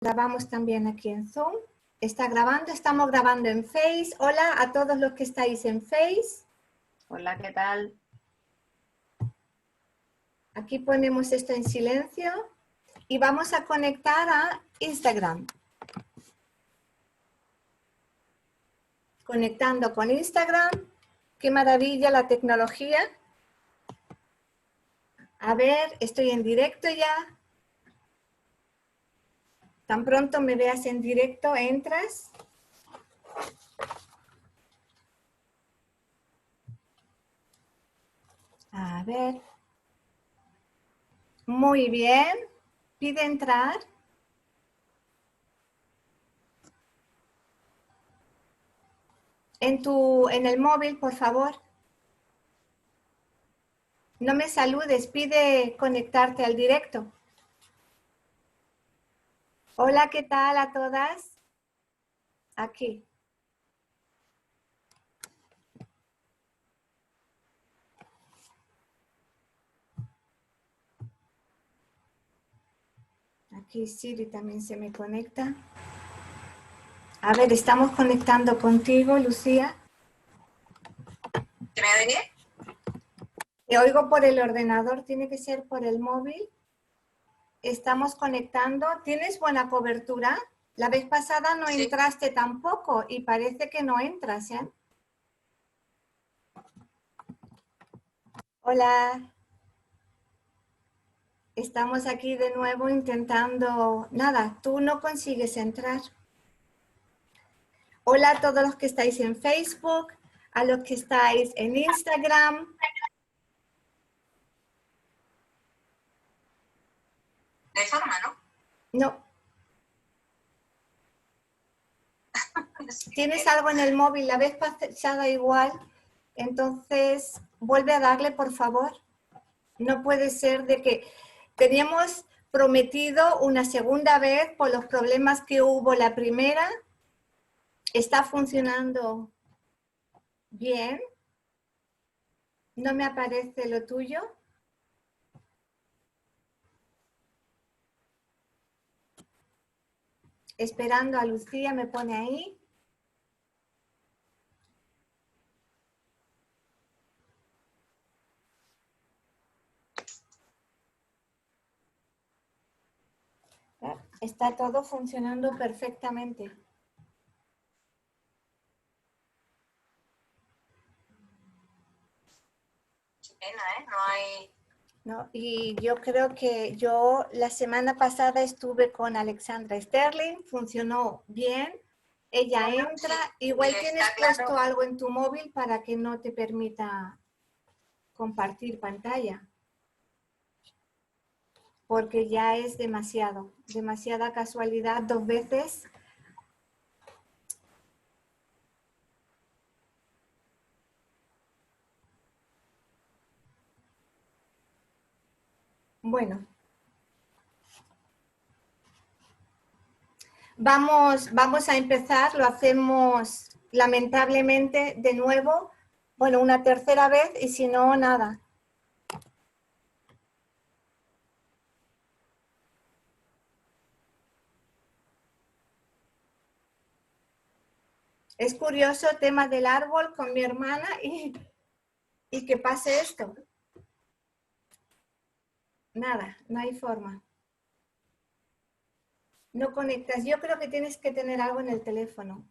Grabamos también aquí en Zoom. Está grabando, estamos grabando en Face. Hola a todos los que estáis en Face. Hola, ¿qué tal? Aquí ponemos esto en silencio y vamos a conectar a Instagram. Conectando con Instagram. Qué maravilla la tecnología. A ver, estoy en directo ya. Tan pronto me veas en directo, entras. A ver. Muy bien. Pide entrar. En el móvil, por favor. No me saludes, pide conectarte al directo. Hola, ¿qué tal a todas? Aquí. Aquí Siri también se me conecta. A ver, estamos conectando contigo, Lucía. ¿Me oye? Te oigo por el ordenador, tiene que ser por el móvil. Estamos conectando. ¿Tienes buena cobertura? La vez pasada no Sí. entraste tampoco y parece que no entras, ¿eh? Hola. Estamos aquí de nuevo intentando... Nada, tú no consigues entrar. Hola a todos los que estáis en Facebook, a los que estáis en Instagram. De forma, ¿no? No. ¿Tienes algo en el móvil? La vez pasada igual. Entonces, vuelve a darle, por favor. No puede ser de que teníamos prometido una segunda vez por los problemas que hubo la primera. ¿Está funcionando bien? ¿No me aparece lo tuyo? Esperando a Lucía, me pone ahí. Está todo funcionando perfectamente. Qué pena, ¿eh? No hay... ¿No? Y yo creo que yo la semana pasada estuve con Alexandra Sterling, funcionó bien. Ella entra, Sí, igual está tienes claro. puesto algo en tu móvil para que no te permita compartir pantalla. Porque ya es demasiado, demasiada casualidad 2 veces. Bueno. Vamos a empezar, lo hacemos lamentablemente de nuevo, bueno, una tercera vez y si no, nada. Es curioso el tema del árbol con mi hermana y que pase esto. Nada, no hay forma. No conectas. Yo creo que tienes que tener algo en el teléfono.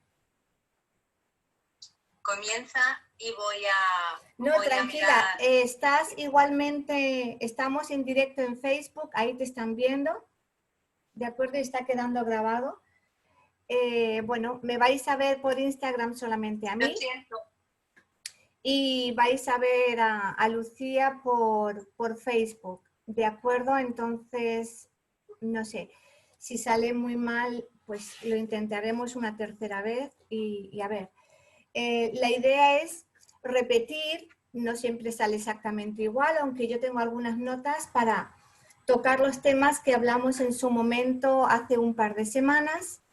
Comienza y voy a... No, voy tranquila, a mirar. estás igualmente, estamos en directo en Facebook, ahí te están viendo, ¿de acuerdo? Y está quedando grabado. Bueno, me vais a ver por Instagram solamente a mí. Lo siento. Y vais a ver a Lucía por Facebook, ¿de acuerdo? Entonces, no sé, si sale muy mal, pues lo intentaremos una tercera vez y a ver. La idea es repetir, no siempre sale exactamente igual, aunque yo tengo algunas notas para tocar los temas que hablamos en su momento hace un par de semanas.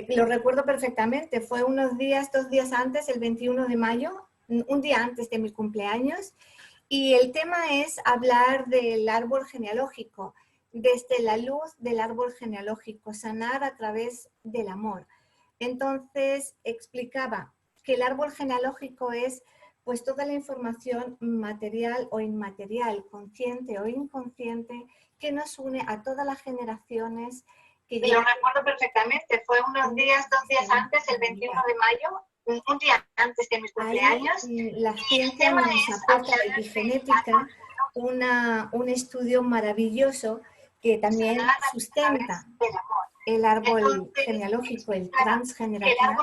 Lo recuerdo perfectamente, fue unos días, 2 días antes, el 21 de mayo, un día antes de mi cumpleaños, y el tema es hablar del árbol genealógico. desde la luz del árbol genealógico, sanar a través del amor. Entonces explicaba que el árbol genealógico es pues toda la información material o inmaterial, consciente o inconsciente, que nos une a todas las generaciones. Que y lo recuerdo perfectamente, fue unos días, 2 días antes, el 21 de mayo, un día antes de mis cumpleaños. Ahí, la ciencia nos aporta la epigenética, un estudio maravilloso que también sustenta el árbol genealógico, el transgeneracional,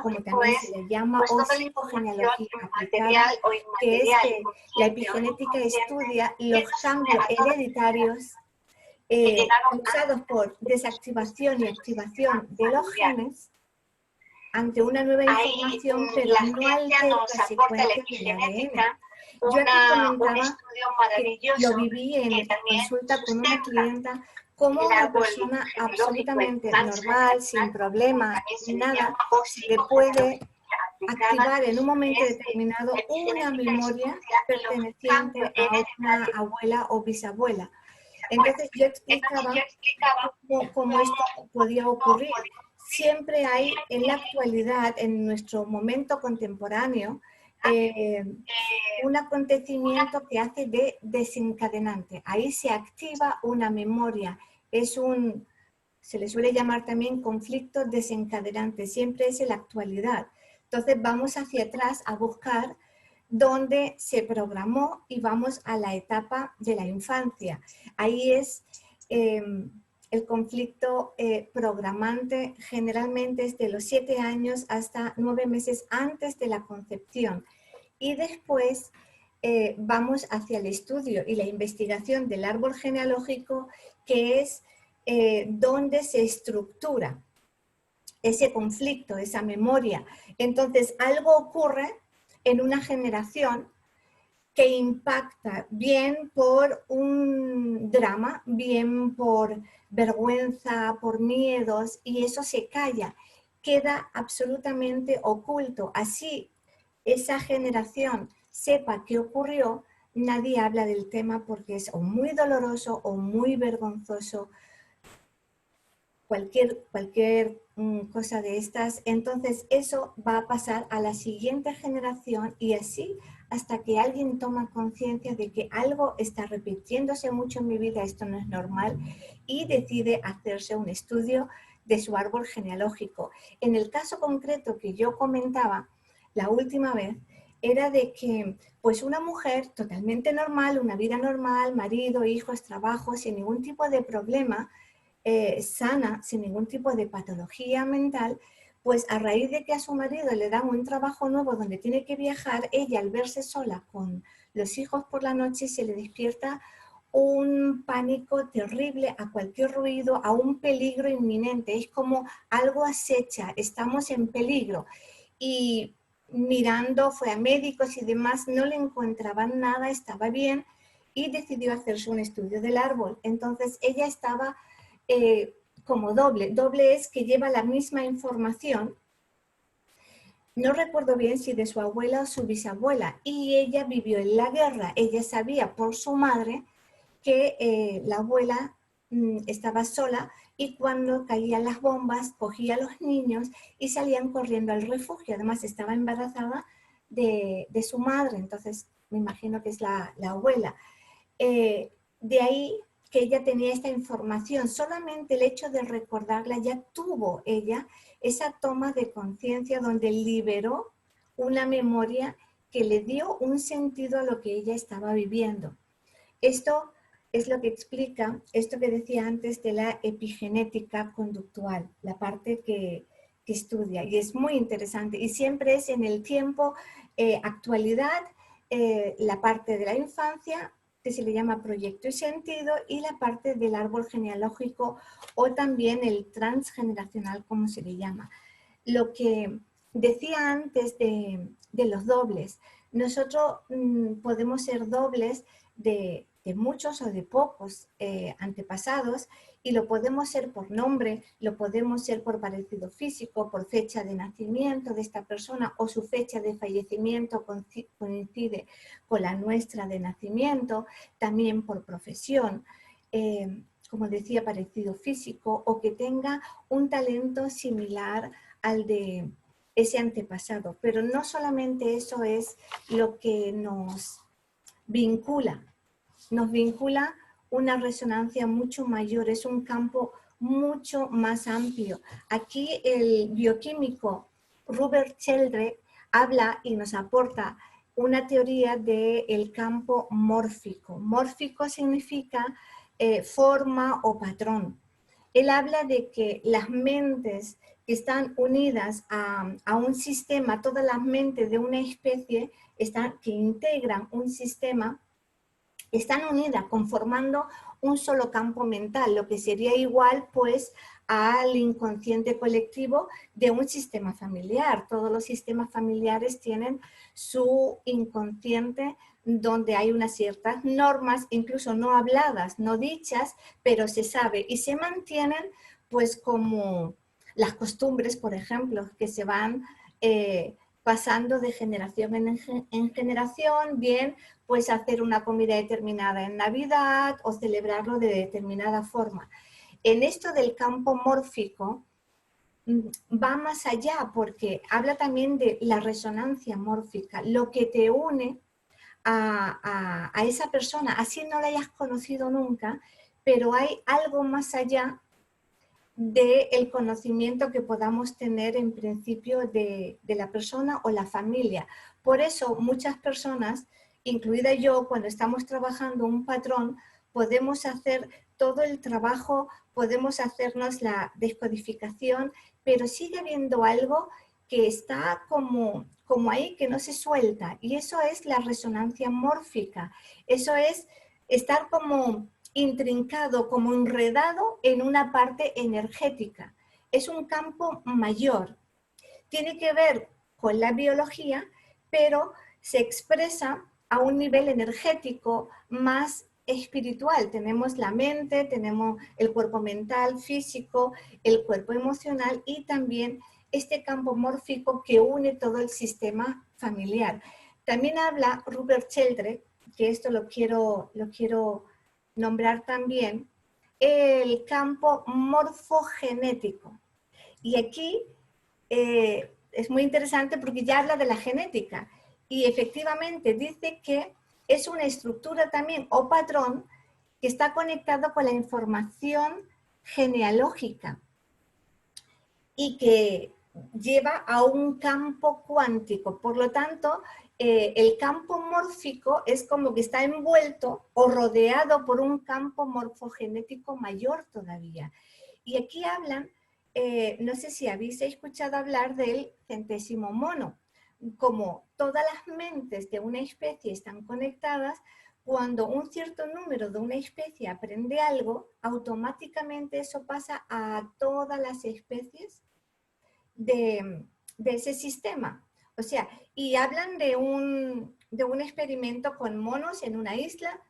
como también se le llama, o psicogenealogía aplicada, que es que la epigenética estudia los cambios hereditarios causados por desactivación y activación de los genes ante una nueva información, pero no altera la secuencia del ADN. Yo aquí comentaba que lo viví en consulta con una clienta, como una persona absolutamente normal, sin problemas, sin nada, le puede activar en un momento determinado una memoria perteneciente a una abuela o bisabuela. Entonces yo explicaba cómo esto podía ocurrir. Siempre hay en la actualidad, en nuestro momento contemporáneo, un acontecimiento que hace de desencadenante. Ahí se activa una memoria. Se le suele llamar también conflicto desencadenante. Siempre es en la actualidad. Entonces vamos hacia atrás a buscar dónde se programó y vamos a la etapa de la infancia. Ahí es el conflicto programante, generalmente es de los 7 años hasta 9 meses antes de la concepción. Y después vamos hacia el estudio y la investigación del árbol genealógico, que es donde se estructura ese conflicto, esa memoria. Entonces, algo ocurre en una generación que impacta bien por un drama, bien por vergüenza, por miedos, y eso se calla, queda absolutamente oculto. Así, esa generación sepa qué ocurrió, nadie habla del tema porque es o muy doloroso o muy vergonzoso, cualquier cosa de estas. Entonces eso va a pasar a la siguiente generación y así hasta que alguien toma conciencia de que algo está repitiéndose mucho en mi vida, esto no es normal, y decide hacerse un estudio de su árbol genealógico. En el caso concreto que yo comentaba la última vez, era de que pues una mujer totalmente normal, una vida normal, marido, hijos, trabajo, sin ningún tipo de problema, sana, sin ningún tipo de patología mental, pues a raíz de que a su marido le dan un trabajo nuevo donde tiene que viajar, ella al verse sola con los hijos por la noche se le despierta un pánico terrible a cualquier ruido, a un peligro inminente. Es como algo acecha, estamos en peligro. Y mirando, fue a médicos y demás, no le encontraban nada, estaba bien y decidió hacerse un estudio del árbol. Entonces ella estaba como doble. Doble es que lleva la misma información. No recuerdo bien si de su abuela o su bisabuela. Y ella vivió en la guerra. Ella sabía por su madre que la abuela estaba sola y cuando caían las bombas cogía a los niños y salían corriendo al refugio. Además estaba embarazada de su madre. Entonces me imagino que es la abuela. De ahí que ella tenía esta información, solamente el hecho de recordarla ya tuvo ella esa toma de conciencia donde liberó una memoria que le dio un sentido a lo que ella estaba viviendo. Esto es lo que explica esto que decía antes de la epigenética conductual, la parte que estudia, y es muy interesante y siempre es en el tiempo, actualidad, la parte de la infancia, que se le llama proyecto y sentido, y la parte del árbol genealógico o también el transgeneracional, como se le llama. Lo que decía antes de los dobles, nosotros podemos ser dobles de muchos o de pocos antepasados y lo podemos ser por nombre, lo podemos ser por parecido físico, por fecha de nacimiento de esta persona o su fecha de fallecimiento coincide con la nuestra de nacimiento, también por profesión. como decía, parecido físico o que tenga un talento similar al de ese antepasado. Pero no solamente eso es lo que nos vincula una resonancia mucho mayor, es un campo mucho más amplio. Aquí el bioquímico Robert Sheldrake habla y nos aporta una teoría del campo mórfico. Mórfico significa forma o patrón. Él habla de que las mentes que están unidas a un sistema, todas las mentes de una especie que integran un sistema, están unidas conformando un solo campo mental, lo que sería igual pues al inconsciente colectivo de un sistema familiar. Todos los sistemas familiares tienen su inconsciente donde hay unas ciertas normas, incluso no habladas, no dichas, pero se sabe y se mantienen pues como las costumbres, por ejemplo, que se van pasando de generación en generación, bien pues hacer una comida determinada en Navidad o celebrarlo de determinada forma. En esto del campo mórfico va más allá porque habla también de la resonancia mórfica, lo que te une a esa persona, así no la hayas conocido nunca, pero hay algo más allá del conocimiento que podamos tener en principio de la persona o la familia. Por eso muchas personas, incluida yo, cuando estamos trabajando un patrón, podemos hacer todo el trabajo, podemos hacernos la descodificación, pero sigue habiendo algo que está como ahí, que no se suelta. Y eso es la resonancia mórfica. Eso es estar como intrincado, como enredado en una parte energética. Es un campo mayor. Tiene que ver con la biología, pero se expresa a un nivel energético más espiritual. Tenemos la mente, tenemos el cuerpo mental, físico, el cuerpo emocional y también este campo mórfico que une todo el sistema familiar. También habla Robert Sheldrake, que esto lo quiero nombrar también, el campo morfogenético. Y aquí es muy interesante porque ya habla de la genética y efectivamente dice que es una estructura también o patrón que está conectado con la información genealógica y que lleva a un campo cuántico. Por lo tanto, el campo mórfico es como que está envuelto o rodeado por un campo morfogenético mayor todavía. Y aquí hablan, no sé si habéis escuchado hablar del 100º mono. Como todas las mentes de una especie están conectadas, cuando un cierto número de una especie aprende algo, automáticamente eso pasa a todas las especies de ese sistema. O sea, y hablan de un experimento con monos en una isla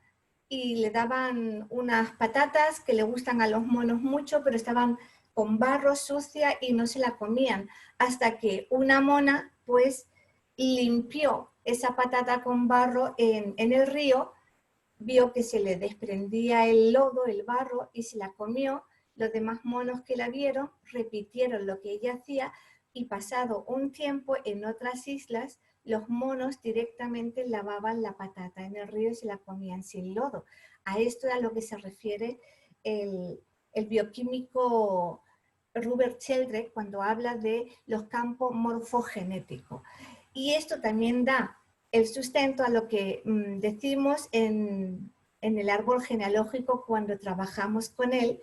y le daban unas patatas que le gustan a los monos mucho, pero estaban con barro sucia y no se la comían, hasta que una mona pues limpió esa patata con barro en el río, vio que se le desprendía el lodo, el barro, y se la comió. Los demás monos que la vieron repitieron lo que ella hacía y pasado un tiempo en otras islas, los monos directamente lavaban la patata en el río y se la comían sin lodo. A esto es a lo que se refiere el bioquímico Robert Sheldrake cuando habla de los campos morfogenéticos. Y esto también da el sustento a lo que decimos en el árbol genealógico cuando trabajamos con él,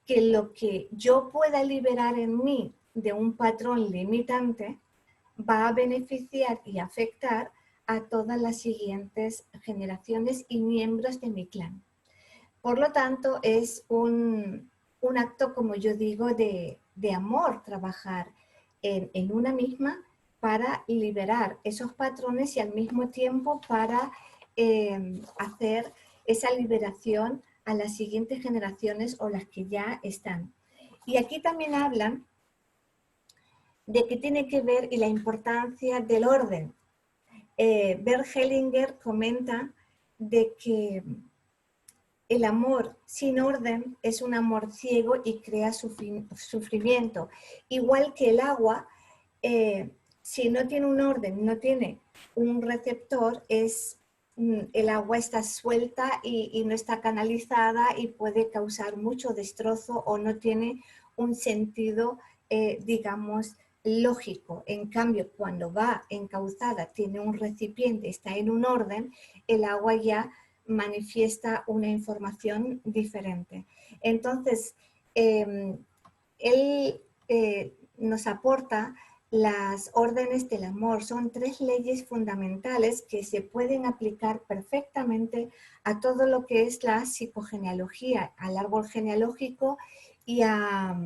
que lo que yo pueda liberar en mí de un patrón limitante va a beneficiar y afectar a todas las siguientes generaciones y miembros de mi clan. Por lo tanto, es un acto, como yo digo, de amor trabajar en una misma para liberar esos patrones y al mismo tiempo para hacer esa liberación a las siguientes generaciones o las que ya están. Y aquí también hablan de qué tiene que ver y la importancia del orden. Bert Hellinger comenta de que el amor sin orden es un amor ciego y crea sufrimiento. Igual que el agua, si no tiene un orden, no tiene un receptor, el agua está suelta y no está canalizada y puede causar mucho destrozo o no tiene un sentido, digamos, lógico. En cambio, cuando va encauzada, tiene un recipiente, está en un orden, el agua ya manifiesta una información diferente. Entonces, él nos aporta las órdenes del amor. Son 3 leyes fundamentales que se pueden aplicar perfectamente a todo lo que es la psicogenealogía, al árbol genealógico y a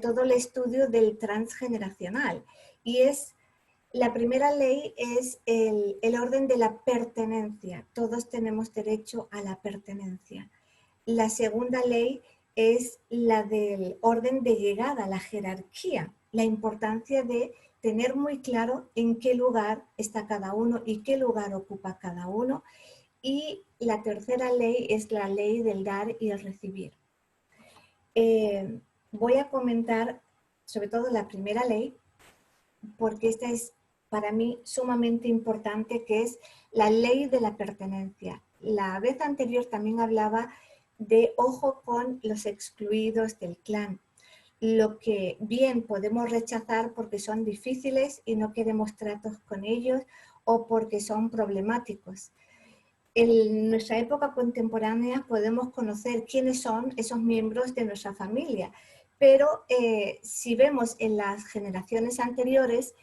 todo el estudio del transgeneracional. Y la primera ley es el orden de la pertenencia. Todos tenemos derecho a la pertenencia. La segunda ley es la del orden de llegada, la jerarquía, la importancia de tener muy claro en qué lugar está cada uno y qué lugar ocupa cada uno. Y la tercera ley es la ley del dar y el recibir. Voy a comentar sobre todo la primera ley, porque esta es para mí sumamente importante, que es la ley de la pertenencia. La vez anterior también hablaba de ojo con los excluidos del clan, lo que bien podemos rechazar porque son difíciles y no queremos tratos con ellos o porque son problemáticos. En nuestra época contemporánea podemos conocer quiénes son esos miembros de nuestra familia, pero si vemos en las generaciones anteriores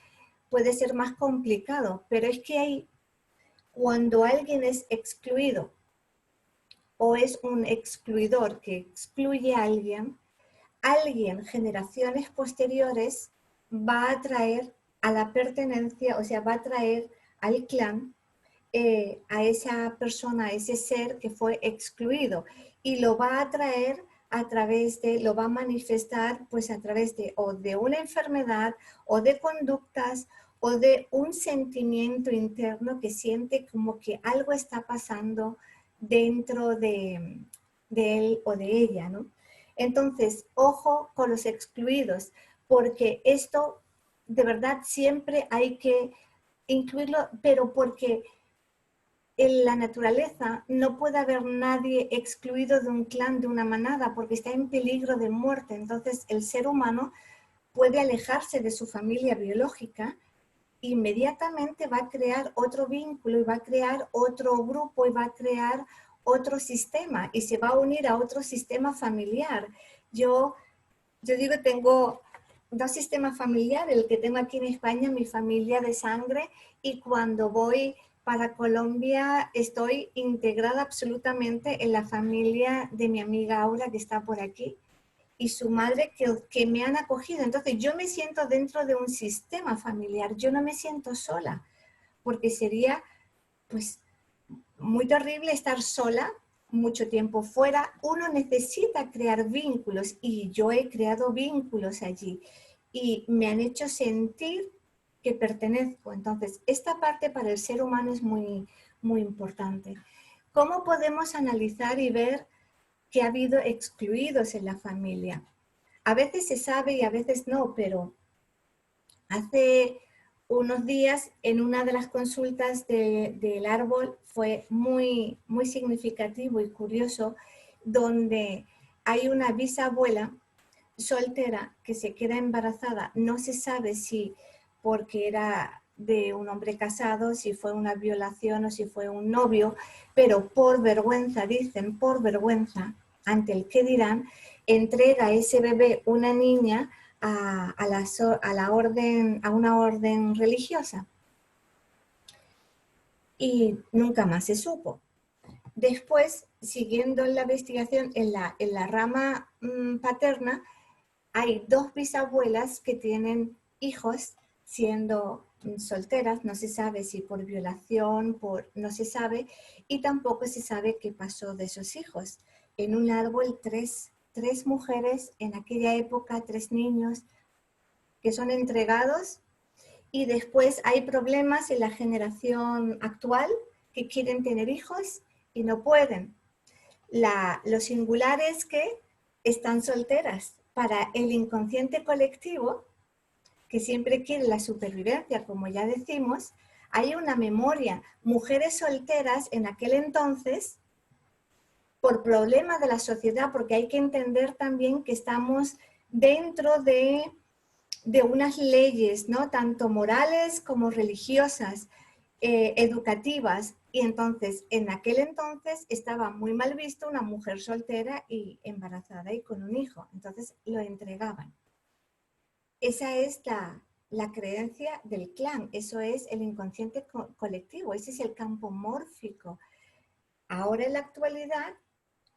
puede ser más complicado, pero es que cuando alguien es excluido o es un excluidor que excluye a alguien, generaciones posteriores, va a traer a la pertenencia, o sea, va a traer al clan a esa persona, a ese ser que fue excluido, y lo va a traer a través de, lo va a manifestar pues a través de o de una enfermedad o de conductas o de un sentimiento interno que siente como que algo está pasando dentro de él o de ella, ¿no? Entonces, ojo con los excluidos, porque esto de verdad siempre hay que incluirlo, pero porque en la naturaleza no puede haber nadie excluido de un clan, de una manada, porque está en peligro de muerte. Entonces, el ser humano puede alejarse de su familia biológica, inmediatamente va a crear otro vínculo y va a crear otro grupo y va a crear otro sistema y se va a unir a otro sistema familiar. Yo digo, tengo 2 sistemas familiares, el que tengo aquí en España, mi familia de sangre, y cuando voy para Colombia estoy integrada absolutamente en la familia de mi amiga Aura, que está por aquí, y su madre que me han acogido. Entonces yo me siento dentro de un sistema familiar, yo no me siento sola, porque sería pues muy terrible estar sola mucho tiempo fuera. Uno necesita crear vínculos y yo he creado vínculos allí y me han hecho sentir que pertenezco. Entonces, esta parte para el ser humano es muy, muy importante. ¿Cómo podemos analizar y ver que ha habido excluidos en la familia? A veces se sabe y a veces no, pero hace unos días en una de las consultas del árbol fue muy, muy significativo y curioso, donde hay una bisabuela soltera que se queda embarazada. No se sabe si porque era de un hombre casado, si fue una violación o si fue un novio, pero por vergüenza, dicen, por vergüenza, ante el que dirán, entrega a ese bebé, una niña, a una orden religiosa. Y nunca más se supo. Después, siguiendo la investigación en la rama paterna, hay 2 bisabuelas que tienen hijos siendo solteras, no se sabe si por violación, no se sabe, y tampoco se sabe qué pasó de esos hijos. En un árbol, 3 mujeres, en aquella época 3 niños que son entregados, y después hay problemas en la generación actual que quieren tener hijos y no pueden. Lo singular es que están solteras. Para el inconsciente colectivo, que siempre quiere la supervivencia, como ya decimos, hay una memoria. Mujeres solteras en aquel entonces, por problemas de la sociedad, porque hay que entender también que estamos dentro de unas leyes, ¿no? Tanto morales como religiosas, educativas. Y entonces, en aquel entonces estaba muy mal visto una mujer soltera y embarazada y con un hijo. Entonces lo entregaban. Esa es la creencia del clan, eso es el inconsciente colectivo, ese es el campo mórfico. Ahora en la actualidad,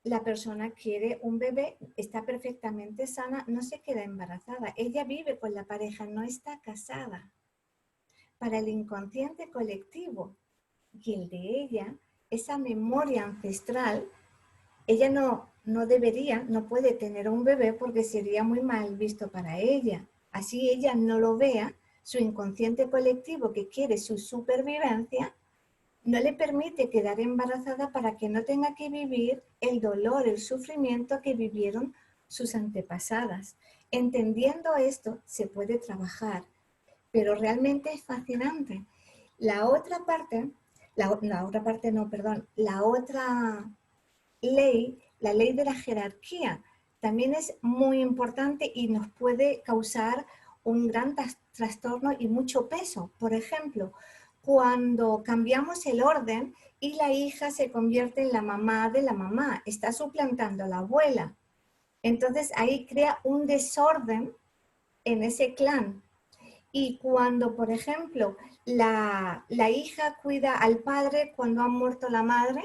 la persona quiere un bebé, está perfectamente sana, no se queda embarazada. Ella vive con la pareja, no está casada. Para el inconsciente colectivo y el de ella, esa memoria ancestral, ella no debería, no puede tener un bebé porque sería muy mal visto para ella. Así ella no lo vea, su inconsciente colectivo que quiere su supervivencia, no le permite quedar embarazada para que no tenga que vivir el dolor, el sufrimiento que vivieron sus antepasadas. Entendiendo esto, se puede trabajar, pero realmente es fascinante. La otra ley, la ley de la jerarquía, también es muy importante y nos puede causar un gran trastorno y mucho peso. Por ejemplo, cuando cambiamos el orden y la hija se convierte en la mamá de la mamá, está suplantando a la abuela. Entonces ahí crea un desorden en ese clan. Y cuando, por ejemplo, la hija cuida al padre cuando ha muerto la madre,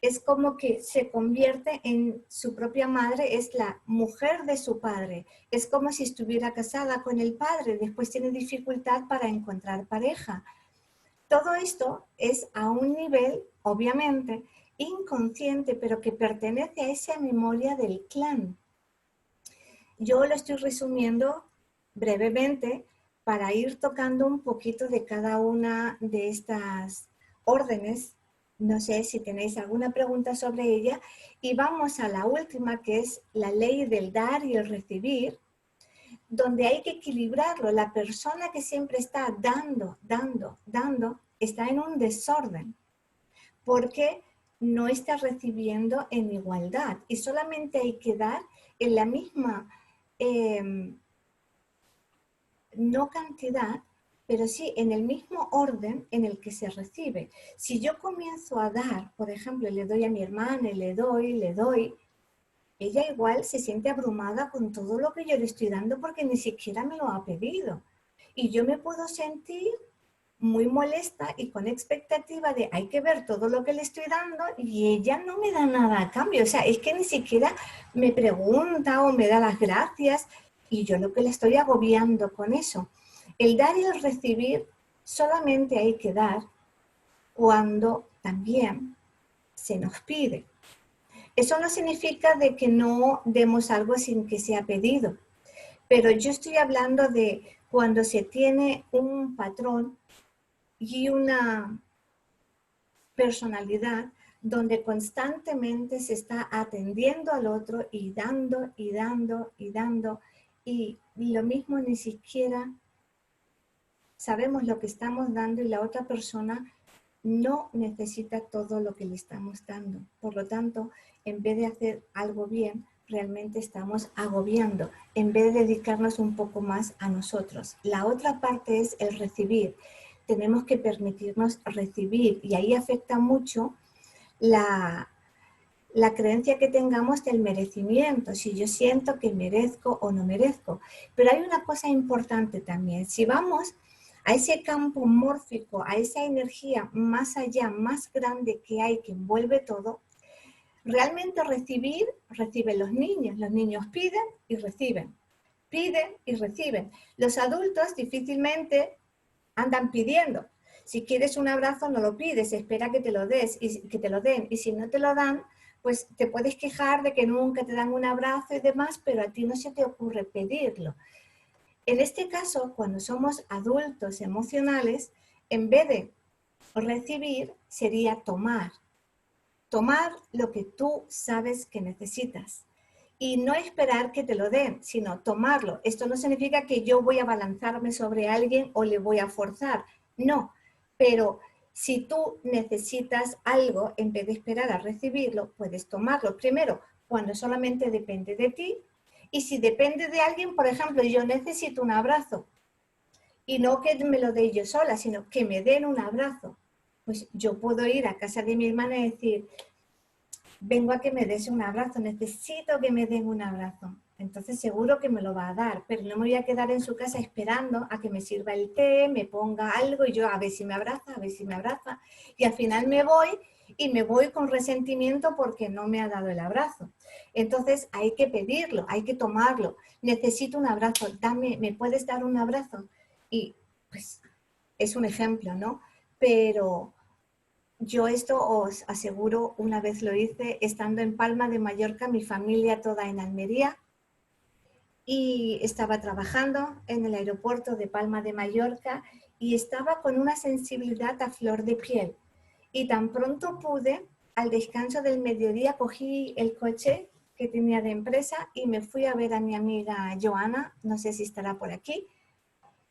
es como que se convierte en su propia madre, es la mujer de su padre. Es como si estuviera casada con el padre, después tiene dificultad para encontrar pareja. Todo esto es a un nivel, obviamente, inconsciente, pero que pertenece a esa memoria del clan. Yo lo estoy resumiendo brevemente para ir tocando un poquito de cada una de estas órdenes. No sé si tenéis alguna pregunta sobre ella. Y vamos a la última, que es la ley del dar y el recibir, donde hay que equilibrarlo. La persona que siempre está dando, está en un desorden, porque no está recibiendo en igualdad. Y solamente hay que dar en la misma, no cantidad, pero sí en el mismo orden en el que se recibe. Si yo comienzo a dar, por ejemplo, le doy a mi hermana, le doy, ella igual se siente abrumada con todo lo que yo le estoy dando porque ni siquiera me lo ha pedido. Y yo me puedo sentir muy molesta y con expectativa de hay que ver todo lo que le estoy dando y ella no me da nada a cambio. O sea, es que ni siquiera me pregunta o me da las gracias y yo lo que le estoy agobiando con eso. El dar y el recibir solamente hay que dar cuando también se nos pide. Eso no significa de que no demos algo sin que sea pedido, pero yo estoy hablando de cuando se tiene un patrón y una personalidad donde constantemente se está atendiendo al otro y dando y dando y dando, y lo mismo ni siquiera sabemos lo que estamos dando y la otra persona no necesita todo lo que le estamos dando. Por lo tanto, en vez de hacer algo bien, realmente estamos agobiando, en vez de dedicarnos un poco más a nosotros. La otra parte es el recibir. Tenemos que permitirnos recibir y ahí afecta mucho la creencia que tengamos del merecimiento, si yo siento que merezco o no merezco. Pero hay una cosa importante también, si vamos a ese campo mórfico, a esa energía más allá, más grande que hay, que envuelve todo, realmente reciben los niños piden y reciben, Los adultos difícilmente andan pidiendo. Si quieres un abrazo no lo pides, espera que te lo des y que te lo den, y si no te lo dan, pues te puedes quejar de que nunca te dan un abrazo y demás, pero a ti no se te ocurre pedirlo. En este caso, cuando somos adultos emocionales, en vez de recibir, sería tomar. tomar lo que tú sabes que necesitas. Y no esperar que te lo den, sino tomarlo. Esto no significa que yo voy a abalanzarme sobre alguien o le voy a forzar. No, pero si tú necesitas algo, en vez de esperar a recibirlo, puedes tomarlo. Primero, cuando solamente depende de ti. Y si depende de alguien, por ejemplo, yo necesito un abrazo. Y no que me lo dé yo sola, sino que me den un abrazo. Pues yo puedo ir a casa de mi hermana y decir, vengo a que me des un abrazo, necesito que me den un abrazo. Entonces seguro que me lo va a dar, pero no me voy a quedar en su casa esperando a que me sirva el té, me ponga algo y yo a ver si me abraza, a ver si me abraza. Y al final me voy y me voy con resentimiento porque no me ha dado el abrazo. Entonces hay que pedirlo, hay que tomarlo. Necesito un abrazo, dame, ¿me puedes dar un abrazo? Y pues es un ejemplo, ¿no? Pero yo esto os aseguro, una vez lo hice estando en Palma de Mallorca, mi familia toda en Almería, y estaba trabajando en el aeropuerto de Palma de Mallorca y estaba con una sensibilidad a flor de piel. Y tan pronto pude, al descanso del mediodía, cogí el coche que tenía de empresa y me fui a ver a mi amiga Joana, no sé si estará por aquí.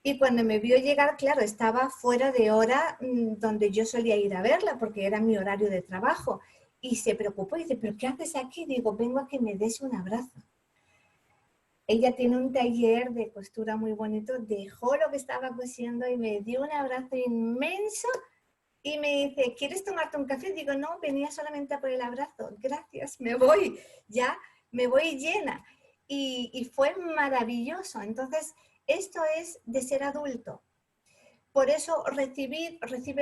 Y cuando me vio llegar, claro, estaba fuera de hora donde yo solía ir a verla porque era mi horario de trabajo. Y se preocupó y dice, ¿pero qué haces aquí? Digo, vengo a que me des un abrazo. Ella tiene un taller de costura muy bonito, dejó lo que estaba cosiendo y me dio un abrazo inmenso y me dice, ¿quieres tomarte un café? Digo, no, venía solamente a por el abrazo. Gracias, me voy, ya me voy llena. Y fue maravilloso. Entonces, esto es de ser adulto. Por eso reciben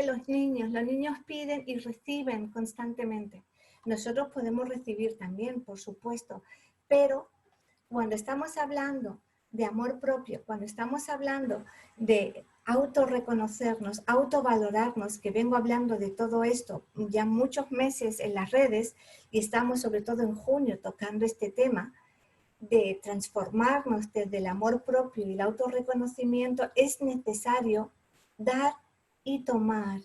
los niños piden y reciben constantemente. Nosotros podemos recibir también, por supuesto, pero cuando estamos hablando de amor propio, cuando estamos hablando de autorreconocernos, autovalorarnos, que vengo hablando de todo esto ya muchos meses en las redes y estamos sobre todo en junio tocando este tema, de transformarnos desde el amor propio y el autorreconocimiento, es necesario dar y tomar,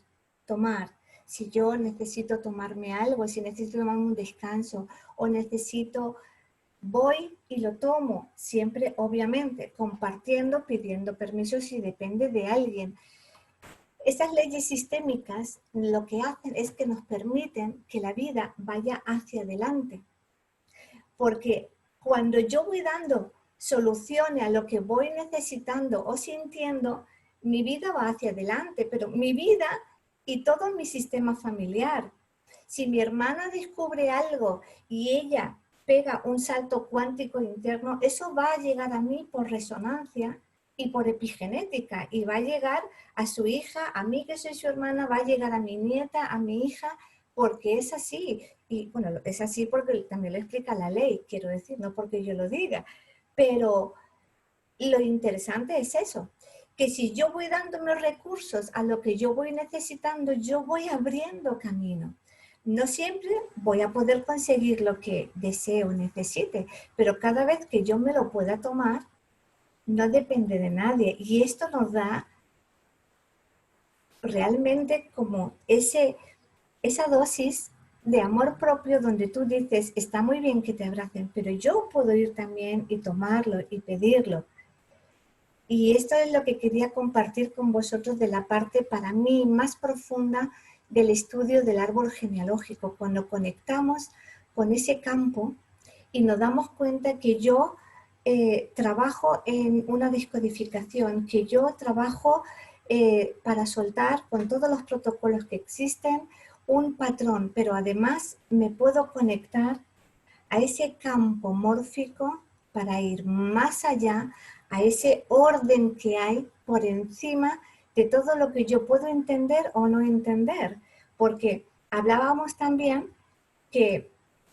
tomar. Si yo necesito tomarme algo, si necesito tomarme un descanso o necesito, voy y lo tomo, siempre obviamente compartiendo, pidiendo permiso si depende de alguien. Estas leyes sistémicas lo que hacen es que nos permiten que la vida vaya hacia adelante. Porque cuando yo voy dando soluciones a lo que voy necesitando o sintiendo, mi vida va hacia adelante, pero mi vida y todo mi sistema familiar. Si mi hermana descubre algo y ella pega un salto cuántico interno, eso va a llegar a mí por resonancia y por epigenética y va a llegar a su hija, a mí que soy su hermana, va a llegar a mi nieta, a mi hija, porque es así. Y bueno, es así porque también lo explica la ley, quiero decir, no porque yo lo diga. Pero lo interesante es eso, que si yo voy dándome recursos a lo que yo voy necesitando, yo voy abriendo camino. No siempre voy a poder conseguir lo que deseo o necesite, pero cada vez que yo me lo pueda tomar, no depende de nadie. Y esto nos da realmente como esa dosis de amor propio donde tú dices, está muy bien que te abracen, pero yo puedo ir también y tomarlo y pedirlo. Y esto es lo que quería compartir con vosotros de la parte para mí más profunda del estudio del árbol genealógico, cuando conectamos con ese campo y nos damos cuenta que yo trabajo en una descodificación, que yo trabajo para soltar con todos los protocolos que existen un patrón, pero además me puedo conectar a ese campo mórfico para ir más allá, a ese orden que hay por encima de todo lo que yo puedo entender o no entender. Porque hablábamos también que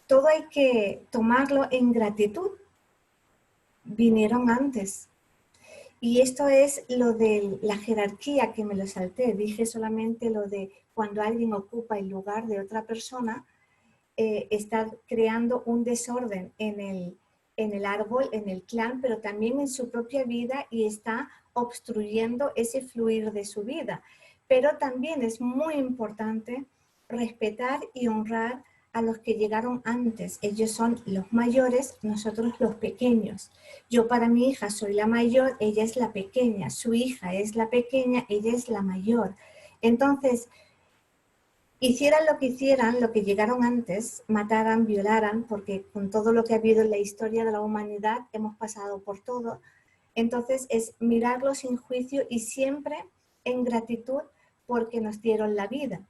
todo hay que tomarlo en gratitud. Vinieron antes. Y esto es lo de la jerarquía que me lo salté. Dije solamente lo de cuando alguien ocupa el lugar de otra persona, está creando un desorden en el árbol, en el clan, pero también en su propia vida y está obstruyendo ese fluir de su vida. Pero también es muy importante respetar y honrar a los que llegaron antes. Ellos son los mayores, nosotros los pequeños. Yo para mi hija soy la mayor, ella es la pequeña. Su hija es la pequeña, ella es la mayor. Entonces, hicieran lo que hicieran, lo que llegaron antes, mataran, violaran, porque con todo lo que ha habido en la historia de la humanidad hemos pasado por todo. Entonces es mirarlo sin juicio y siempre en gratitud porque nos dieron la vida.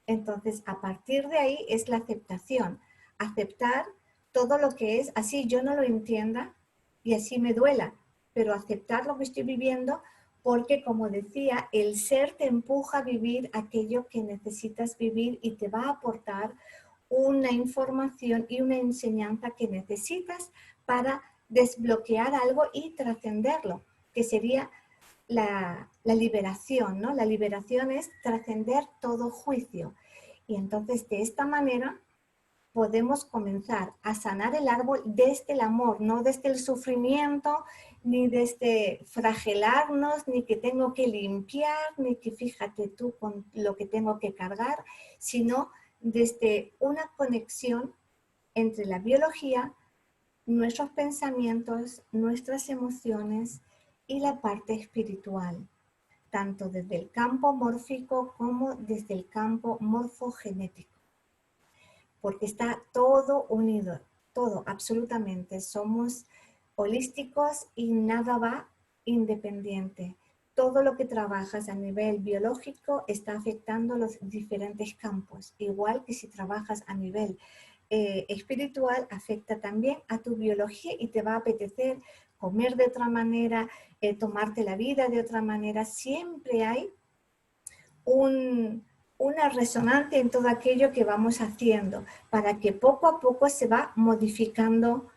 Entonces a partir de ahí es la aceptación, aceptar todo lo que es, así yo no lo entienda y así me duela, pero aceptar lo que estoy viviendo porque, como decía, el ser te empuja a vivir aquello que necesitas vivir y te va a aportar una información y una enseñanza que necesitas para desbloquear algo y trascenderlo, que sería la liberación, ¿no? La liberación es trascender todo juicio. Y entonces, de esta manera, podemos comenzar a sanar el árbol desde el amor, no desde el sufrimiento, ni desde fragelarnos, ni que tengo que limpiar, ni que fíjate tú con lo que tengo que cargar, sino desde una conexión entre la biología, nuestros pensamientos, nuestras emociones y la parte espiritual, tanto desde el campo mórfico como desde el campo morfogenético. Porque está todo unido, todo, absolutamente. Somos holísticos y nada va independiente. Todo lo que trabajas a nivel biológico está afectando los diferentes campos, igual que si trabajas a nivel espiritual, afecta también a tu biología y te va a apetecer comer de otra manera, tomarte la vida de otra manera. Siempre hay una resonancia en todo aquello que vamos haciendo, para que poco a poco se va modificando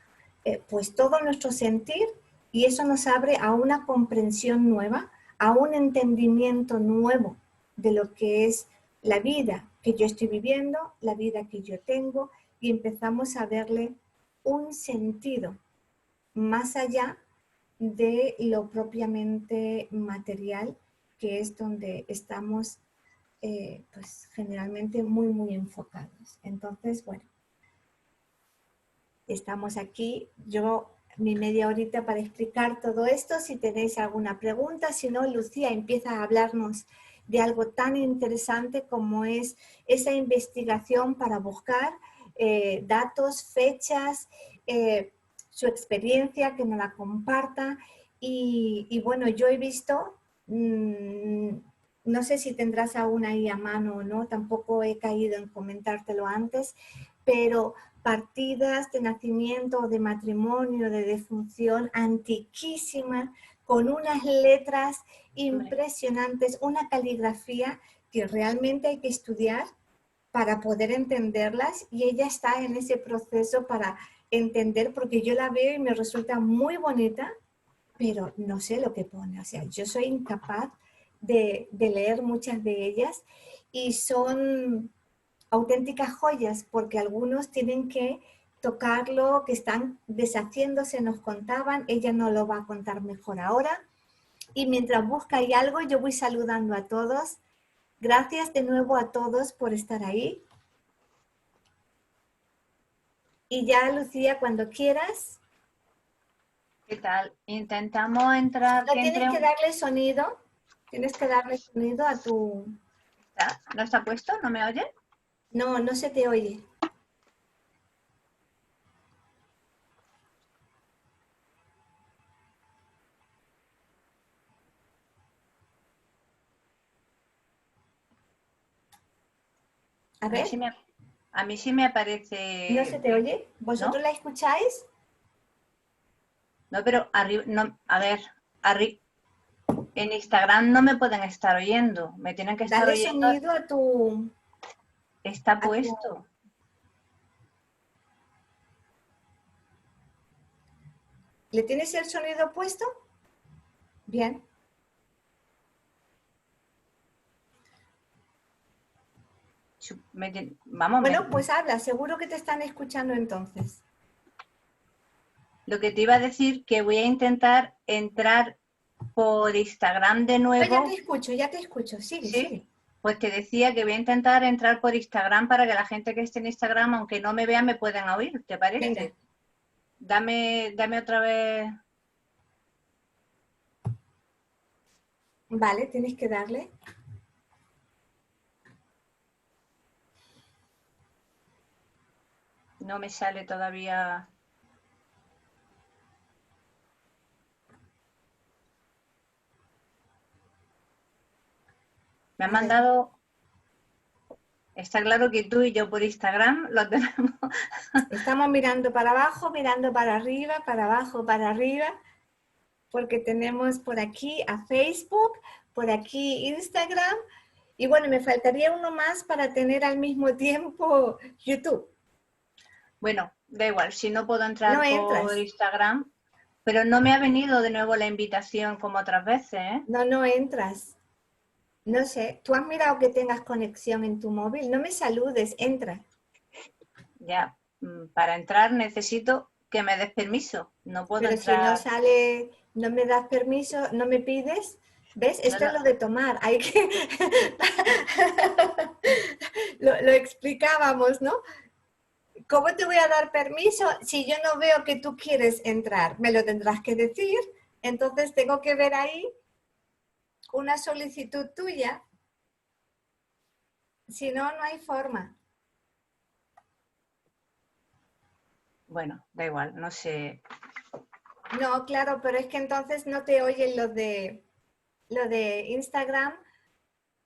pues todo nuestro sentir y eso nos abre a una comprensión nueva, a un entendimiento nuevo de lo que es la vida que yo estoy viviendo, la vida que yo tengo y empezamos a verle un sentido más allá de lo propiamente material, que es donde estamos pues generalmente muy enfocados. Entonces, bueno, estamos aquí, yo mi media horita para explicar todo esto, si tenéis alguna pregunta, si no, Lucía empieza a hablarnos de algo tan interesante como es esa investigación para buscar datos, fechas, su experiencia, que nos la comparta y bueno, yo he visto no sé si tendrás aún ahí a mano o no, tampoco he caído en comentártelo antes, pero partidas de nacimiento, de matrimonio, de defunción antiquísimas, con unas letras impresionantes, una caligrafía que realmente hay que estudiar para poder entenderlas y ella está en ese proceso para entender, porque yo la veo y me resulta muy bonita, pero no sé lo que pone, o sea, yo soy incapaz de leer muchas de ellas y son auténticas joyas porque algunos tienen que tocarlo, que están deshaciéndose, nos contaban, ella no lo va a contar mejor ahora y mientras busca ahí algo yo voy saludando a todos. Gracias de nuevo a todos por estar ahí y ya Lucía cuando quieras. ¿Qué tal? Intentamos entrar. No, tienes que darle sonido. Tienes que darle sonido a tu... ¿No está puesto? ¿No me oye? No, no se te oye. A ver. A mí sí me aparece... ¿No se te oye? ¿Vosotros ¿No? la escucháis? No, pero arriba... No, a ver, en Instagram no me pueden estar oyendo. Me tienen que estar Dale oyendo... sonido a tu... Está puesto. ¿Le tienes el sonido puesto? Bien. Vamos, bueno, pues habla. Seguro que te están escuchando entonces. Lo que te iba a decir, que voy a intentar entrar por Instagram de nuevo. No, ya te escucho. Sigue, ¿Sí? sigue. Pues te decía que voy a intentar entrar por Instagram para que la gente que esté en Instagram, aunque no me vea, me puedan oír, ¿te parece? Venga. Dame otra vez. Vale, tienes que darle. No me sale todavía. Me han A ver. mandado. Está claro que tú y yo por Instagram lo tenemos. Estamos mirando para abajo, mirando para arriba, para abajo, para arriba, porque tenemos por aquí a Facebook, por aquí Instagram, y bueno, me faltaría uno más para tener al mismo tiempo YouTube. Bueno, da igual, si no puedo No entrar entras. por Instagram, pero no me ha venido de nuevo la invitación como otras veces, ¿eh? No entras. No sé, tú has mirado que tengas conexión en tu móvil. No me saludes, entra. Ya, para entrar necesito que me des permiso. No puedo Pero si no entrar. sale, no me das permiso, no me pides, ¿ves? Esto No, es lo de tomar. Hay que... lo explicábamos, ¿no? ¿Cómo te voy a dar permiso si yo no veo que tú quieres entrar? Me lo tendrás que decir. Entonces tengo que ver ahí una solicitud tuya. Si no, no hay forma. bueno, da igual, no sé. No, claro, pero es que entonces no te oyen lo de Instagram,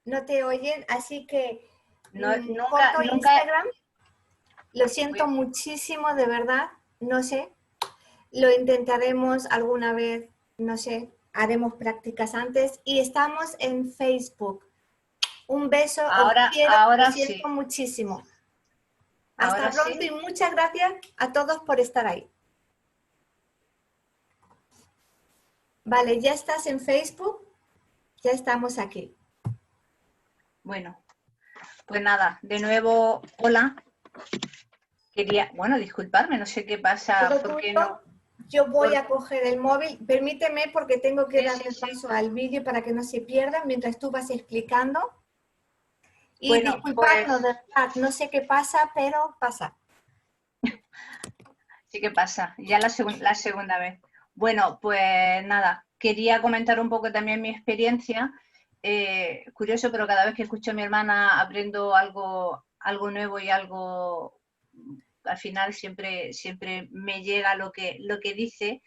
no te oyen, así que No, corto nunca. Instagram. Lo siento muchísimo, de verdad, no sé. Lo intentaremos alguna vez, no sé, haremos prácticas antes y estamos en Facebook. Un beso, os quiero, lo Ahora siento sí, muchísimo. Hasta ahora pronto y sí. muchas gracias a todos por estar ahí. Vale, ya estás en Facebook, ya estamos aquí. Bueno, pues nada, de nuevo, hola. Quería, bueno, disculparme, no sé qué pasa, Todo ¿por qué tuyo. no? Yo voy Por- a coger el móvil. Permíteme porque tengo que Sí, sí, darle sí. paso al vídeo para que no se pierda mientras tú vas explicando. Y Bueno, pues disculpadnos, de verdad, no sé qué pasa, pero pasa. sí que pasa, ya la segunda vez. Bueno, pues nada, quería comentar un poco también mi experiencia. Curioso, pero cada vez que escucho a mi hermana aprendo algo nuevo y algo, al final siempre me llega lo que dice.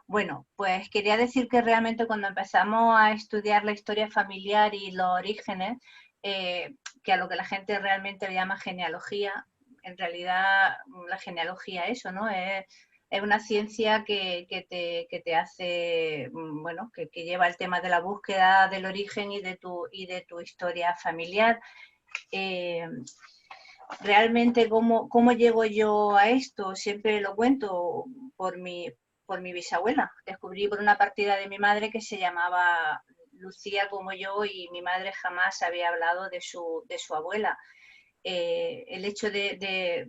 Bueno, pues quería decir que realmente cuando empezamos a estudiar la historia familiar y los orígenes, que a lo que la gente realmente le llama genealogía, en realidad la genealogía eso, ¿no? Es una ciencia que te hace, bueno, que lleva el tema de la búsqueda del origen y de tu historia familiar. Eh, realmente, ¿cómo llego yo a esto? Siempre lo cuento por mi bisabuela. Descubrí por una partida de mi madre que se llamaba Lucía como yo y mi madre jamás había hablado de su abuela. El hecho de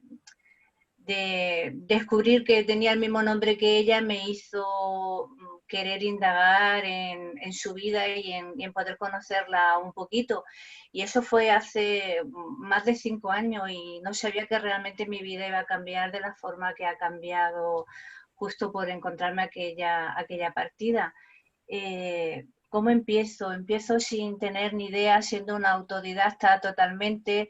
descubrir que tenía el mismo nombre que ella me hizo querer indagar en su vida y en poder conocerla un poquito. Y eso fue hace más de 5 años y no sabía que realmente mi vida iba a cambiar de la forma que ha cambiado justo por encontrarme aquella partida. ¿Cómo empiezo? Empiezo sin tener ni idea, siendo una autodidacta totalmente.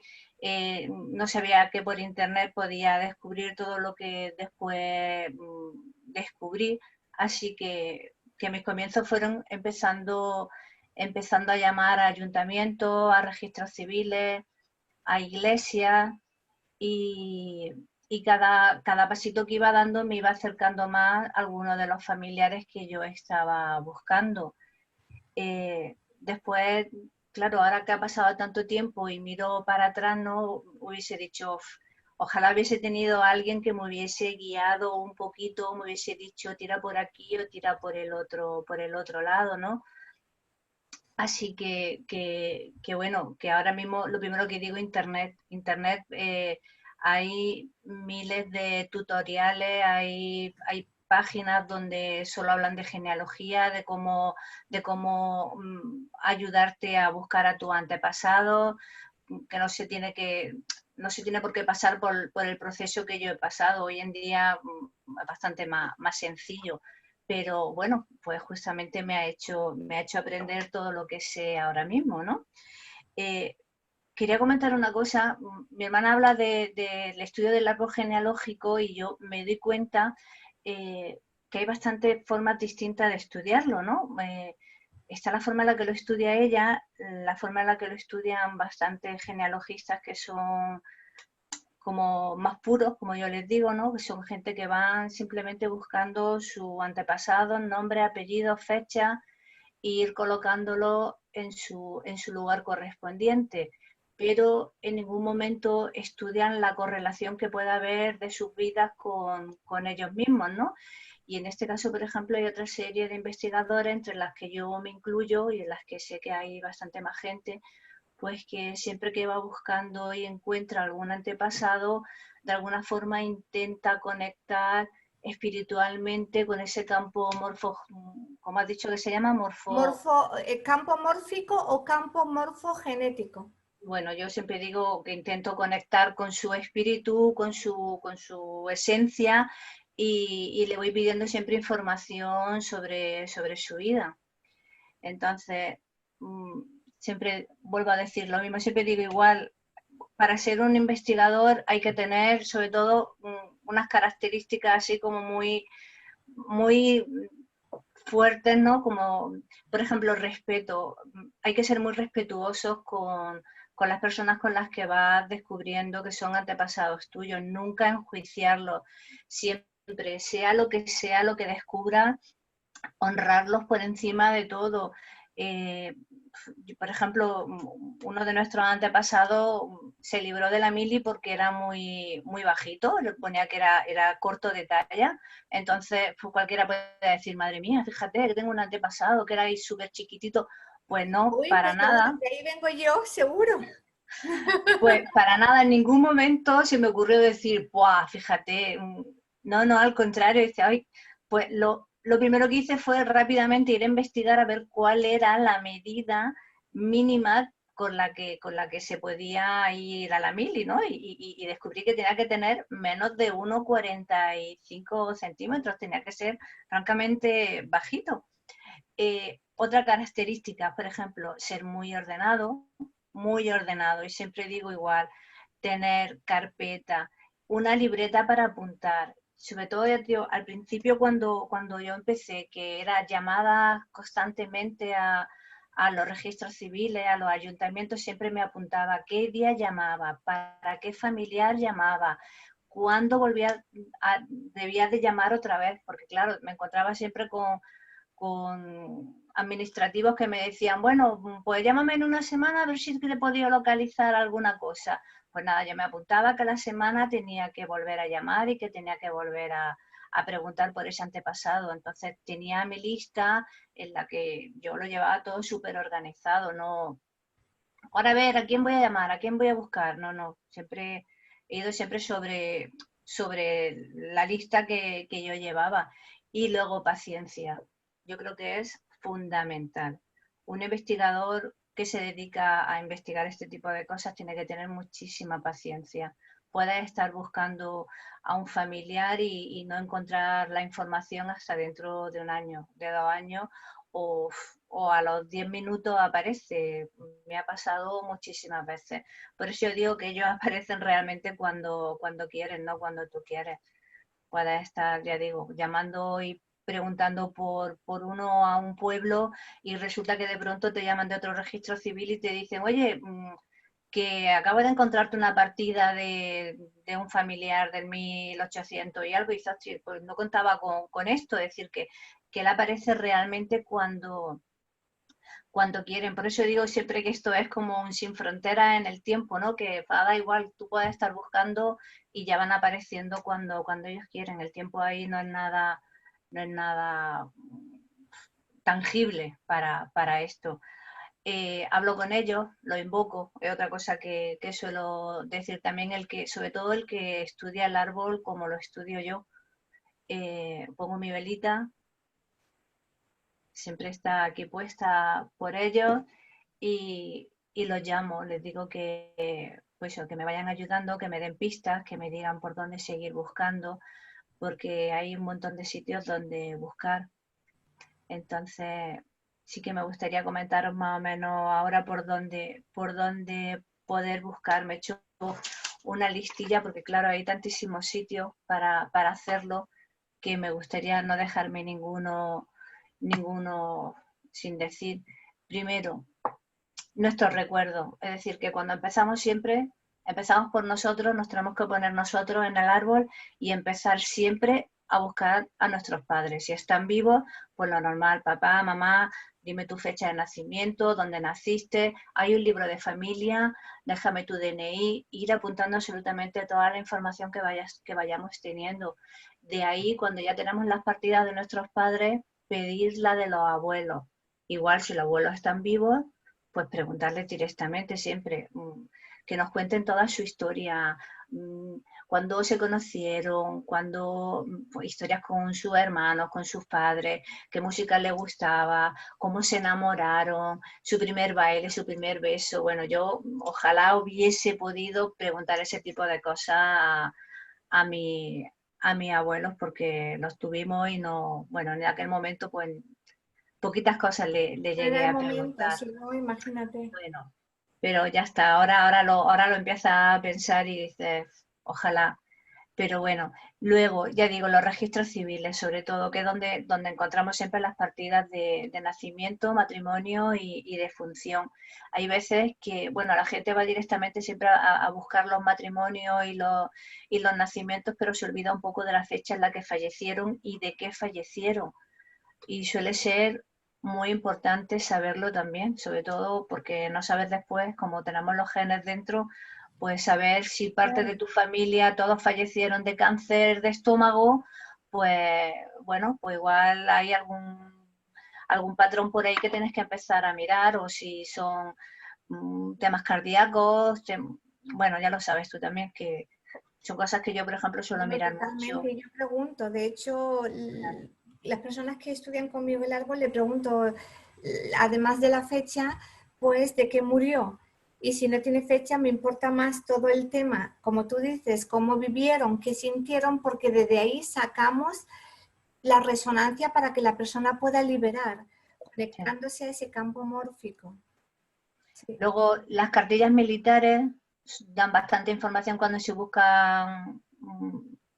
No sabía que por internet podía descubrir todo lo que después descubrí, así que mis comienzos fueron empezando a llamar a ayuntamientos, a registros civiles, a iglesias y cada pasito que iba dando me iba acercando más a algunos de los familiares que yo estaba buscando. Después, claro, ahora que ha pasado tanto tiempo y miro para atrás, no hubiese dicho, ojalá hubiese tenido a alguien que me hubiese guiado un poquito, me hubiese dicho, tira por aquí o tira por el otro lado, ¿no? Así que bueno, que ahora mismo lo primero que digo, Internet. Internet, hay miles de tutoriales, hay páginas donde solo hablan de genealogía, de cómo ayudarte a buscar a tu antepasado, que no se tiene por qué pasar por el proceso que yo he pasado. Hoy en día es bastante más sencillo, pero bueno, pues justamente me ha hecho aprender todo lo que sé ahora mismo, ¿no? Quería comentar una cosa. Mi hermana habla del estudio del árbol genealógico y yo me doy cuenta que hay bastantes formas distintas de estudiarlo, ¿no? Está la forma en la que lo estudia ella, la forma en la que lo estudian bastantes genealogistas que son como más puros, como yo les digo, ¿no? Que son gente que van simplemente buscando su antepasado, nombre, apellido, fecha, e ir colocándolo en su lugar correspondiente, pero en ningún momento estudian la correlación que pueda haber de sus vidas con ellos mismos, ¿no? Y en este caso, por ejemplo, hay otra serie de investigadores, entre las que yo me incluyo y en las que sé que hay bastante más gente, pues que siempre que va buscando y encuentra algún antepasado, de alguna forma intenta conectar espiritualmente con ese campo como has dicho que se llama ¿Campo mórfico o campo morfogenético? Bueno, yo siempre digo que intento conectar con su espíritu, con su esencia y le voy pidiendo siempre información sobre su vida. Entonces, siempre vuelvo a decir lo mismo, siempre digo igual, para ser un investigador hay que tener sobre todo unas características así como muy, muy fuertes, ¿no? Como, por ejemplo, respeto. Hay que ser muy respetuosos con las personas con las que vas descubriendo que son antepasados tuyos, nunca enjuiciarlos, siempre, sea lo que descubra, honrarlos por encima de todo. Por ejemplo, uno de nuestros antepasados se libró de la mili porque era muy, muy bajito, le ponía que era corto de talla, entonces pues cualquiera puede decir, madre mía, fíjate que tengo un antepasado que era ahí súper chiquitito. Pues no, Uy, para pues nada. de ahí vengo yo, seguro. Pues para nada, en ningún momento se me ocurrió decir, ¡buah! Fíjate, no, al contrario, dice, ay, pues lo primero que hice fue rápidamente ir a investigar a ver cuál era la medida mínima con la que se podía ir a la mili, ¿no? Y descubrí que tenía que tener menos de 1,45 centímetros, tenía que ser francamente bajito. Otra característica, por ejemplo, ser muy ordenado, y siempre digo igual, tener carpeta, una libreta para apuntar. Sobre todo tío, al principio cuando yo empecé, que era llamadas constantemente a los registros civiles, a los ayuntamientos, siempre me apuntaba qué día llamaba, para qué familiar llamaba, cuándo debía de llamar otra vez, porque claro, me encontraba siempre con administrativos que me decían, bueno, pues llámame en una semana a ver si te he podido localizar alguna cosa. Pues nada, yo me apuntaba que a la semana tenía que volver a llamar y que tenía que volver a preguntar por ese antepasado. Entonces tenía mi lista en la que yo lo llevaba todo súper organizado, no, ahora a ver, ¿a quién voy a llamar? ¿A quién voy a buscar? No, siempre he ido siempre sobre la lista que yo llevaba. Y luego paciencia. Yo creo que es fundamental. Un investigador que se dedica a investigar este tipo de cosas tiene que tener muchísima paciencia. Puedes estar buscando a un familiar y no encontrar la información hasta dentro de un año, de 2 años, o a los 10 minutos aparece. Me ha pasado muchísimas veces. Por eso yo digo que ellos aparecen realmente cuando quieren, no cuando tú quieres. Puedes estar, ya digo, llamando y preguntando por uno a un pueblo y resulta que de pronto te llaman de otro registro civil y te dicen, oye, que acabo de encontrarte una partida de un familiar del 1800 y algo, y dices, pues no contaba con esto, es decir, que él aparece realmente cuando quieren. Por eso digo siempre que esto es como un sin fronteras en el tiempo, ¿no? Que da igual, tú puedes estar buscando y ya van apareciendo cuando ellos quieren. El tiempo ahí no es nada tangible para esto. Hablo con ellos, los invoco, es otra cosa que suelo decir también, sobre todo el que estudia el árbol como lo estudio yo. pongo mi velita, siempre está aquí puesta por ellos y los llamo, les digo que, pues, que me vayan ayudando, que me den pistas, que me digan por dónde seguir buscando, porque hay un montón de sitios donde buscar. Entonces, sí que me gustaría comentaros más o menos ahora por dónde poder buscar. Me he hecho una listilla porque, claro, hay tantísimos sitios para hacerlo que me gustaría no dejarme ninguno sin decir. Primero, nuestros recuerdos. Es decir, que cuando empezamos siempre, empezamos por nosotros, nos tenemos que poner nosotros en el árbol y empezar siempre a buscar a nuestros padres. Si están vivos, pues lo normal, papá, mamá, dime tu fecha de nacimiento, dónde naciste, hay un libro de familia, déjame tu DNI, ir apuntando absolutamente toda la información que vayamos teniendo. De ahí, cuando ya tenemos las partidas de nuestros padres, pedir la de los abuelos. Igual, si los abuelos están vivos, pues preguntarles directamente siempre, que nos cuenten toda su historia, cuándo se conocieron, pues, historias con sus hermanos, con sus padres, qué música les gustaba, cómo se enamoraron, su primer baile, su primer beso. Bueno, yo ojalá hubiese podido preguntar ese tipo de cosas a mis abuelos porque los tuvimos y no, bueno, en aquel momento pues poquitas cosas le llegué Era el a momento, preguntar. si no, imagínate. Bueno, pero ya está, ahora lo empiezas a pensar y dices, ojalá. Pero bueno, luego, ya digo, los registros civiles, sobre todo, que es donde encontramos siempre las partidas de nacimiento, matrimonio y defunción. Hay veces que, bueno, la gente va directamente siempre a buscar los matrimonios y los nacimientos, pero se olvida un poco de la fecha en la que fallecieron y de qué fallecieron. Y suele ser muy importante saberlo también, sobre todo porque no sabes después, como tenemos los genes dentro, pues saber si parte de tu familia todos fallecieron de cáncer de estómago, pues bueno, pues igual hay algún patrón por ahí que tienes que empezar a mirar, o si son temas cardíacos, bueno, ya lo sabes tú también, que son cosas que yo, por ejemplo, suelo Bueno, mirar mucho. totalmente, yo pregunto, de hecho, las personas que estudian conmigo el árbol le pregunto, además de la fecha, pues de qué murió. Y si no tiene fecha, me importa más todo el tema, como tú dices, cómo vivieron, qué sintieron, porque desde ahí sacamos la resonancia para que la persona pueda liberar, conectándose a ese campo mórfico. Sí. Luego, las cartillas militares dan bastante información cuando se buscan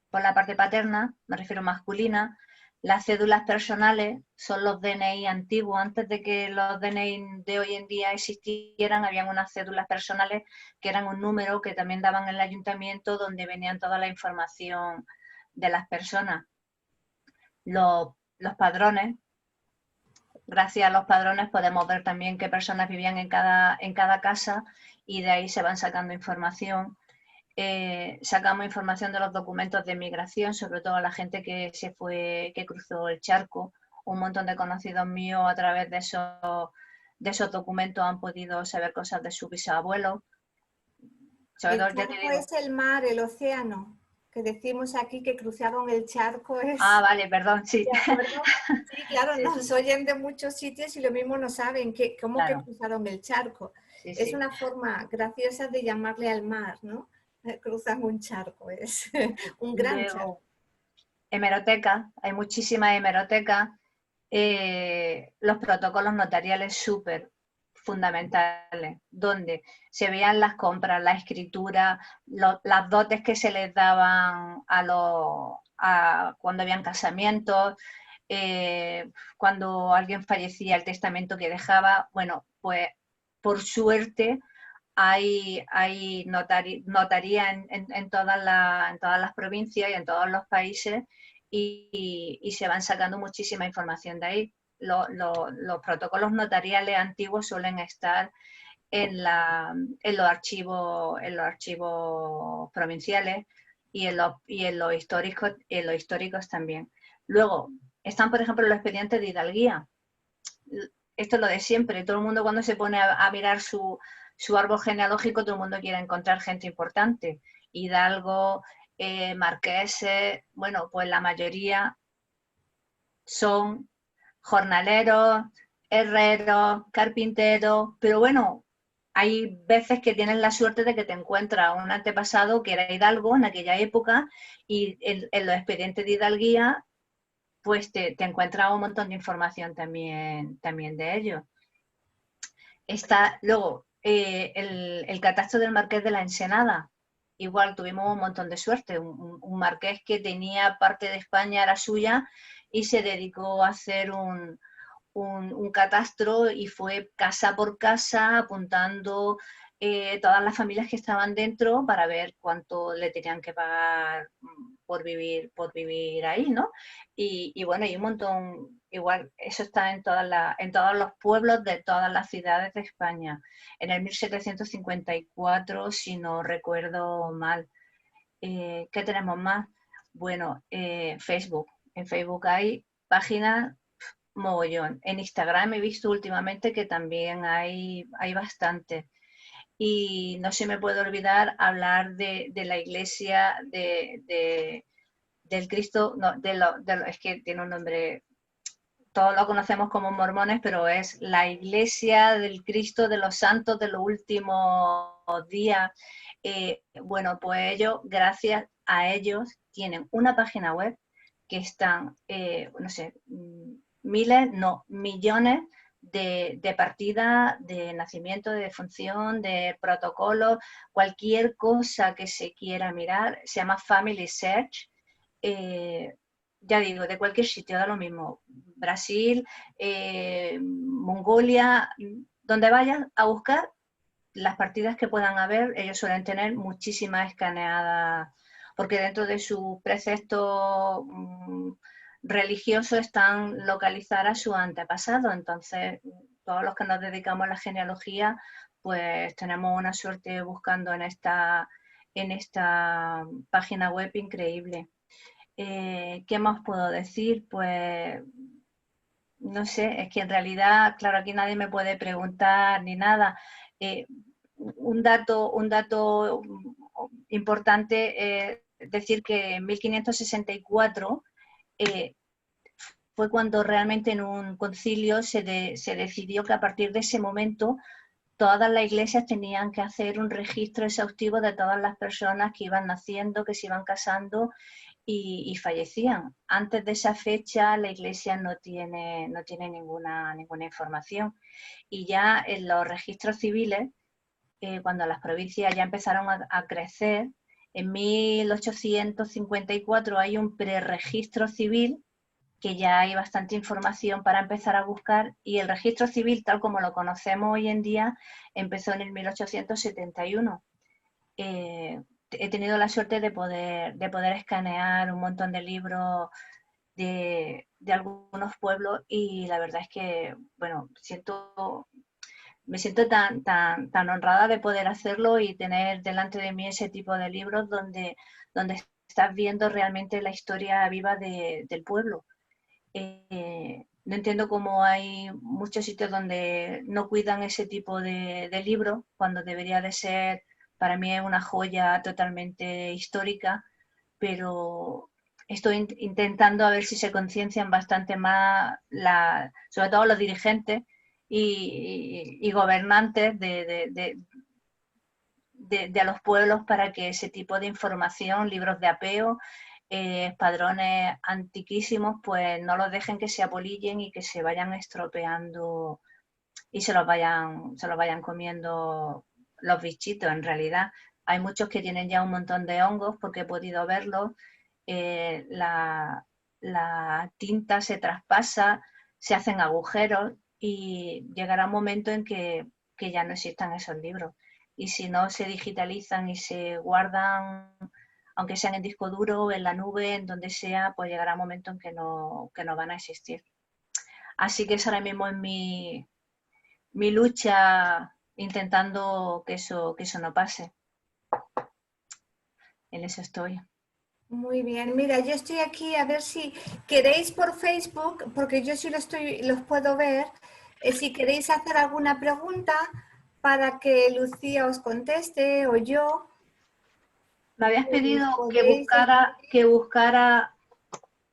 por la parte paterna, me refiero masculina. Las cédulas personales son los DNI antiguos. Antes de que los DNI de hoy en día existieran, habían unas cédulas personales que eran un número que también daban en el ayuntamiento, donde venían toda la información de las personas. Los padrones. Gracias a los padrones podemos ver también qué personas vivían en cada casa y de ahí se van sacando información. Sacamos información de los documentos de migración, sobre todo la gente que cruzó el charco. Un montón de conocidos míos a través de esos documentos han podido saber cosas de sus bisabuelos. El charco es el mar, el océano, que decimos aquí que cruzaron el charco. Ah, vale, perdón, sí. ¿De acuerdo? Sí, claro, Sí. nos oyen de muchos sitios y lo mismo no saben cómo Claro. que cruzaron el charco. Sí, es sí. una forma graciosa de llamarle al mar, ¿no? Cruzan un charco, es un gran charco. Hemeroteca, hay muchísimas hemerotecas. Los protocolos notariales súper fundamentales, donde se veían las compras, la escritura, las dotes que se les daban cuando habían casamientos, cuando alguien fallecía, el testamento que dejaba. Bueno, pues por suerte hay notaría en todas las provincias y en todos los países y se van sacando muchísima información de ahí. Los protocolos notariales antiguos suelen estar en los archivos provinciales y en los históricos también. Luego, están, por ejemplo, los expedientes de hidalguía. Esto es lo de siempre. Todo el mundo, cuando se pone a mirar su árbol genealógico, todo el mundo quiere encontrar gente importante. Hidalgo, marqueses, bueno, pues la mayoría son jornaleros, herreros, carpinteros, pero bueno, hay veces que tienes la suerte de que te encuentras un antepasado que era hidalgo en aquella época y en los expedientes de hidalguía pues te encuentras un montón de información también de ellos. Está luego el catastro del Marqués de la Ensenada. Igual tuvimos un montón de suerte, un marqués que tenía parte de España, era suya, y se dedicó a hacer un catastro y fue casa por casa apuntando todas las familias que estaban dentro para ver cuánto le tenían que pagar por vivir ahí, ¿no? Y bueno, hay un montón, igual eso está en todos los pueblos de todas las ciudades de España. En el 1754, si no recuerdo mal. ¿Qué tenemos más? Bueno, Facebook. En Facebook hay páginas mogollón. En Instagram he visto últimamente que también hay bastante. Y no se me puede olvidar hablar de la iglesia del Cristo, no, es que tiene un nombre, todos lo conocemos como mormones, pero es la iglesia del Cristo de los santos de los últimos días. Bueno, pues ellos, gracias a ellos, tienen una página web que están, no sé, miles, no, millones de partidas, de nacimiento, de defunción, de protocolo, cualquier cosa que se quiera mirar, se llama Family Search. Ya digo, de cualquier sitio, da lo mismo, Brasil, Mongolia, donde vayan a buscar las partidas que puedan haber, ellos suelen tener muchísimas escaneadas, porque dentro de sus preceptos religiosos están localizar a su antepasado. Entonces, todos los que nos dedicamos a la genealogía, pues tenemos una suerte buscando en esta página web increíble. ¿Qué más puedo decir? Pues no sé, es que en realidad, claro, aquí nadie me puede preguntar ni nada. Un dato importante es decir que en 1564 fue cuando realmente en un concilio se decidió que a partir de ese momento todas las iglesias tenían que hacer un registro exhaustivo de todas las personas que iban naciendo, que se iban casando y fallecían. Antes de esa fecha la iglesia no tiene ninguna información. Y ya en los registros civiles, cuando las provincias ya empezaron a crecer, en 1854 hay un preregistro civil que ya hay bastante información para empezar a buscar, y el registro civil, tal como lo conocemos hoy en día, empezó en el 1871. He tenido la suerte de poder escanear un montón de libros de algunos pueblos y la verdad es que, bueno, me siento tan honrada de poder hacerlo y tener delante de mí ese tipo de libros donde estás viendo realmente la historia viva del pueblo. No entiendo cómo hay muchos sitios donde no cuidan ese tipo de libros, cuando debería de ser, para mí es una joya totalmente histórica, pero estoy intentando a ver si se conciencian bastante más, sobre todo los dirigentes y gobernantes de los pueblos, para que ese tipo de información, libros de apeo, padrones antiquísimos, pues no los dejen que se apolillen y que se vayan estropeando y se los vayan comiendo los bichitos. En realidad hay muchos que tienen ya un montón de hongos, porque he podido verlos. La tinta se traspasa, se hacen agujeros y llegará un momento en que ya no existan esos libros. Y si no se digitalizan y se guardan, aunque sean en disco duro, en la nube, en donde sea, pues llegará un momento en que no van a existir. Así que es ahora mismo en mi lucha intentando que eso no pase. En eso estoy. Muy bien, mira, yo estoy aquí a ver si queréis por Facebook, porque yo sí los puedo ver, si queréis hacer alguna pregunta para que Lucía os conteste o yo. Me habías pedido podéis que buscara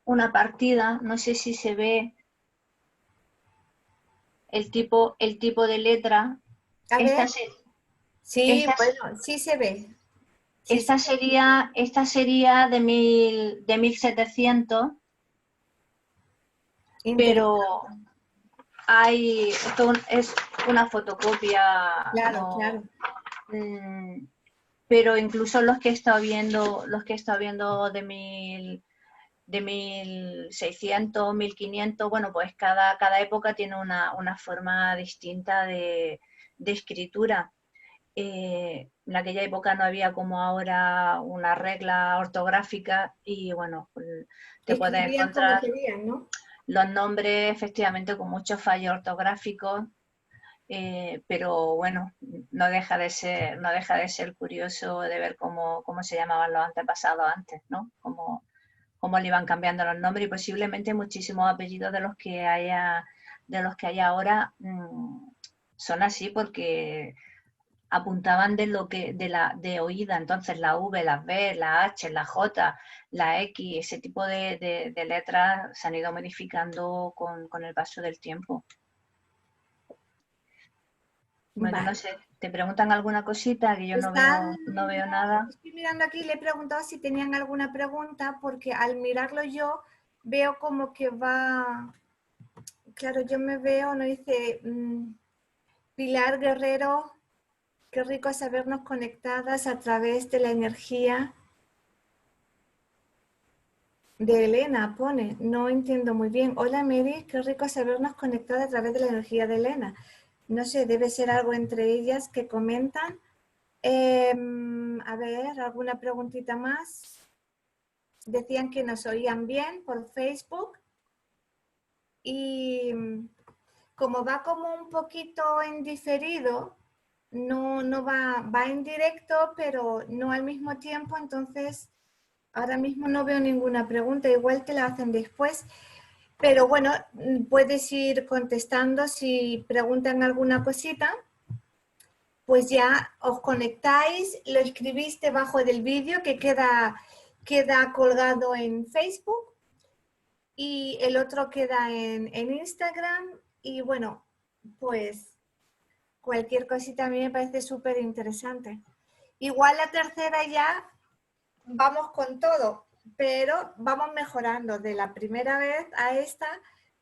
una partida, no sé si se ve el tipo de letra. A Esta, ver, se- sí, esta, bueno, sí se ve. Sí, esta sería de 1700, pero es una fotocopia, claro, no, claro. pero incluso los que he estado viendo de 1600, 1500, bueno, pues cada época tiene una forma distinta de escritura. En aquella época no había como ahora una regla ortográfica y bueno, te puedes Escribían como encontrar querían, ¿no? los nombres efectivamente con muchos fallos ortográficos, pero bueno, no deja de ser curioso de ver cómo se llamaban los antepasados antes, ¿no? Cómo le iban cambiando los nombres y posiblemente muchísimos apellidos de los que hay ahora son así porque apuntaban de oída, entonces la V, las B, la H, la J, la X, ese tipo de letras se han ido modificando con el paso del tiempo. Bueno, no Vale. sé, ¿te preguntan alguna cosita? Que yo no veo nada. Estoy mirando aquí y le he preguntado si tenían alguna pregunta porque al mirarlo yo veo como que va, claro, yo me veo, no dice Pilar Guerrero, qué rico sabernos conectadas a través de la energía de Elena, pone, no entiendo muy bien. Hola Mary, qué rico sabernos conectadas a través de la energía de Elena. No sé, debe ser algo entre ellas que comentan. A ver, ¿alguna preguntita más? Decían que nos oían bien por Facebook y como va como un poquito en diferido, no va en directo, pero no al mismo tiempo, entonces ahora mismo no veo ninguna pregunta, igual te la hacen después, pero bueno, puedes ir contestando si preguntan alguna cosita. Pues ya os conectáis, lo escribís debajo del vídeo que queda colgado en Facebook y el otro queda en Instagram y bueno, pues cualquier cosita a mí me parece súper interesante. Igual la tercera ya vamos con todo, pero vamos mejorando de la primera vez a esta,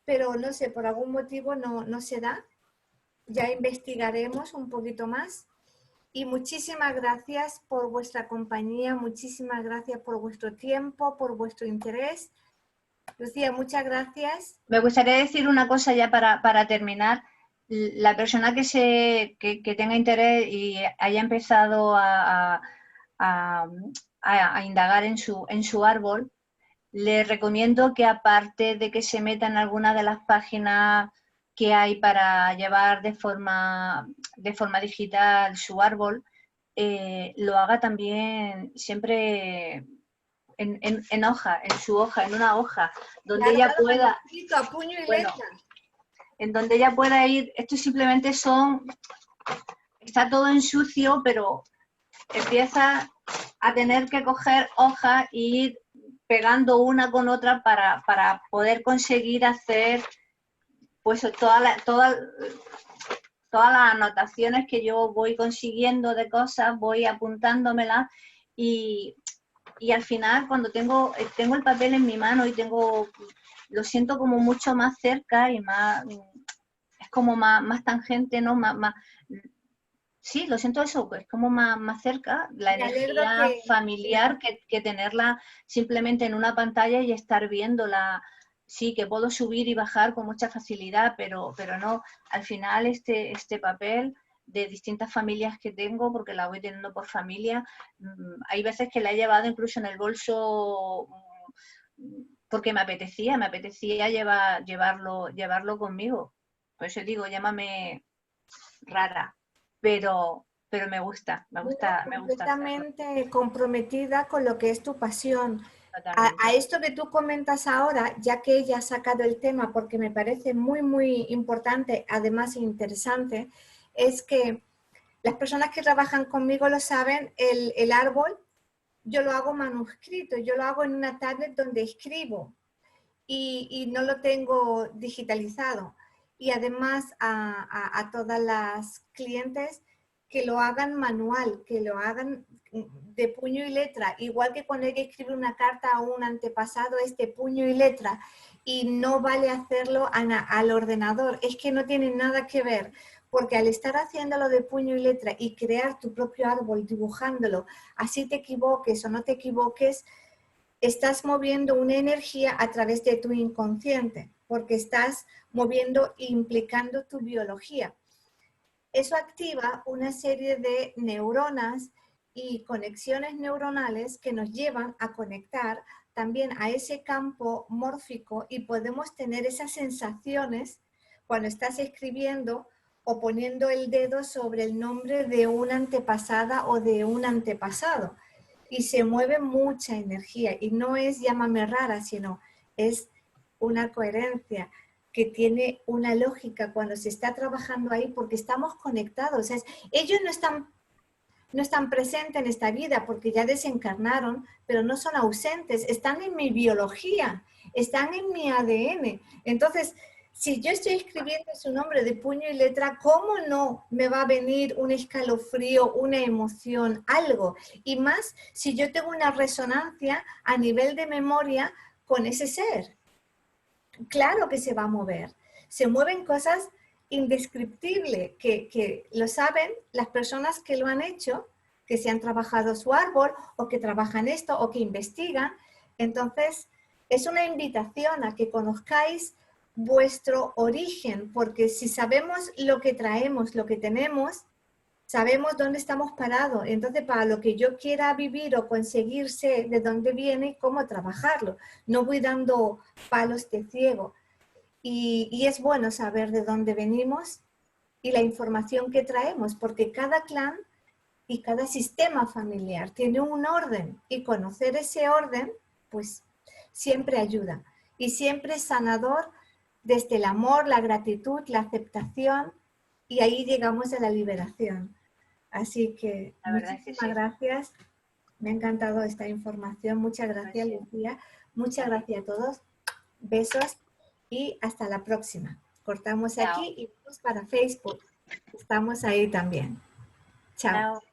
pero no sé, por algún motivo no se da. Ya investigaremos un poquito más. Y muchísimas gracias por vuestra compañía, muchísimas gracias por vuestro tiempo, por vuestro interés. Lucía, muchas gracias. Me gustaría decir una cosa ya para terminar. La persona que tenga interés y haya empezado a indagar en su árbol, le recomiendo que aparte de que se meta en alguna de las páginas que hay para llevar de forma digital su árbol, lo haga también siempre en hoja, en una hoja, donde Claro, ella claro, pueda, manuscrito, a puño y bueno, letra. en donde ella pueda ir, esto simplemente está todo en sucio, pero empieza a tener que coger hojas e ir pegando una con otra para poder conseguir hacer pues todas las anotaciones que yo voy consiguiendo de cosas, voy apuntándomelas y al final cuando tengo el papel en mi mano y lo siento como mucho más cerca y más, es como más tangente, ¿no? Sí, lo siento eso, es como más cerca, la Me alegro energía familiar que tenerla simplemente en una pantalla y estar viéndola. Sí, que puedo subir y bajar con mucha facilidad, pero no, al final este papel de distintas familias que tengo, porque la voy teniendo por familia, hay veces que la he llevado incluso en el bolso porque me apetecía llevarlo conmigo. Por eso digo, llámame rara, pero me gusta hacerlo. completamente comprometida con lo que es tu pasión. Totalmente. A esto que tú comentas ahora, ya que ella ha sacado el tema, porque me parece muy, muy importante, además interesante, es que las personas que trabajan conmigo lo saben, el árbol yo lo hago manuscrito, yo lo hago en una tablet donde escribo y no lo tengo digitalizado. Y además a todas las clientes que lo hagan manual, que lo hagan de puño y letra, igual que cuando hay que escribir una carta a un antepasado es de puño y letra y no vale hacerlo al ordenador, es que no tiene nada que ver, porque al estar haciéndolo de puño y letra y crear tu propio árbol dibujándolo, así te equivoques o no te equivoques, estás moviendo una energía a través de tu inconsciente, porque estás moviendo e implicando tu biología. Eso activa una serie de neuronas y conexiones neuronales que nos llevan a conectar también a ese campo mórfico y podemos tener esas sensaciones cuando estás escribiendo o poniendo el dedo sobre el nombre de una antepasada o de un antepasado. Y se mueve mucha energía y no es llámame rara, sino es una coherencia que tiene una lógica cuando se está trabajando ahí porque estamos conectados. O sea, ellos no están presentes en esta vida porque ya desencarnaron, pero no son ausentes, están en mi biología, están en mi ADN. Entonces, si yo estoy escribiendo su nombre de puño y letra, ¿cómo no me va a venir un escalofrío, una emoción, algo? Y más si yo tengo una resonancia a nivel de memoria con ese ser. Claro que se va a mover. Se mueven cosas indescriptibles que lo saben las personas que lo han hecho, que se han trabajado su árbol o que trabajan esto o que investigan. Entonces, es una invitación a que conozcáis vuestro origen, porque si sabemos lo que traemos, lo que tenemos, sabemos dónde estamos parados. Entonces, para lo que yo quiera vivir o conseguir, sé de dónde viene y cómo trabajarlo. No voy dando palos de ciego. Y es bueno saber de dónde venimos y la información que traemos, porque cada clan y cada sistema familiar tiene un orden y conocer ese orden, pues siempre ayuda. Y siempre es sanador desde el amor, la gratitud, la aceptación y ahí llegamos a la liberación. Así que La verdad es que muchísimas sí. gracias. Me ha encantado esta información. Muchas gracias, Gracias. Lucía. Muchas gracias a todos. Besos y hasta la próxima. Cortamos Chao. aquí y vamos para Facebook. Estamos ahí también. Chao. Chao.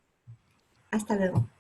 Hasta luego.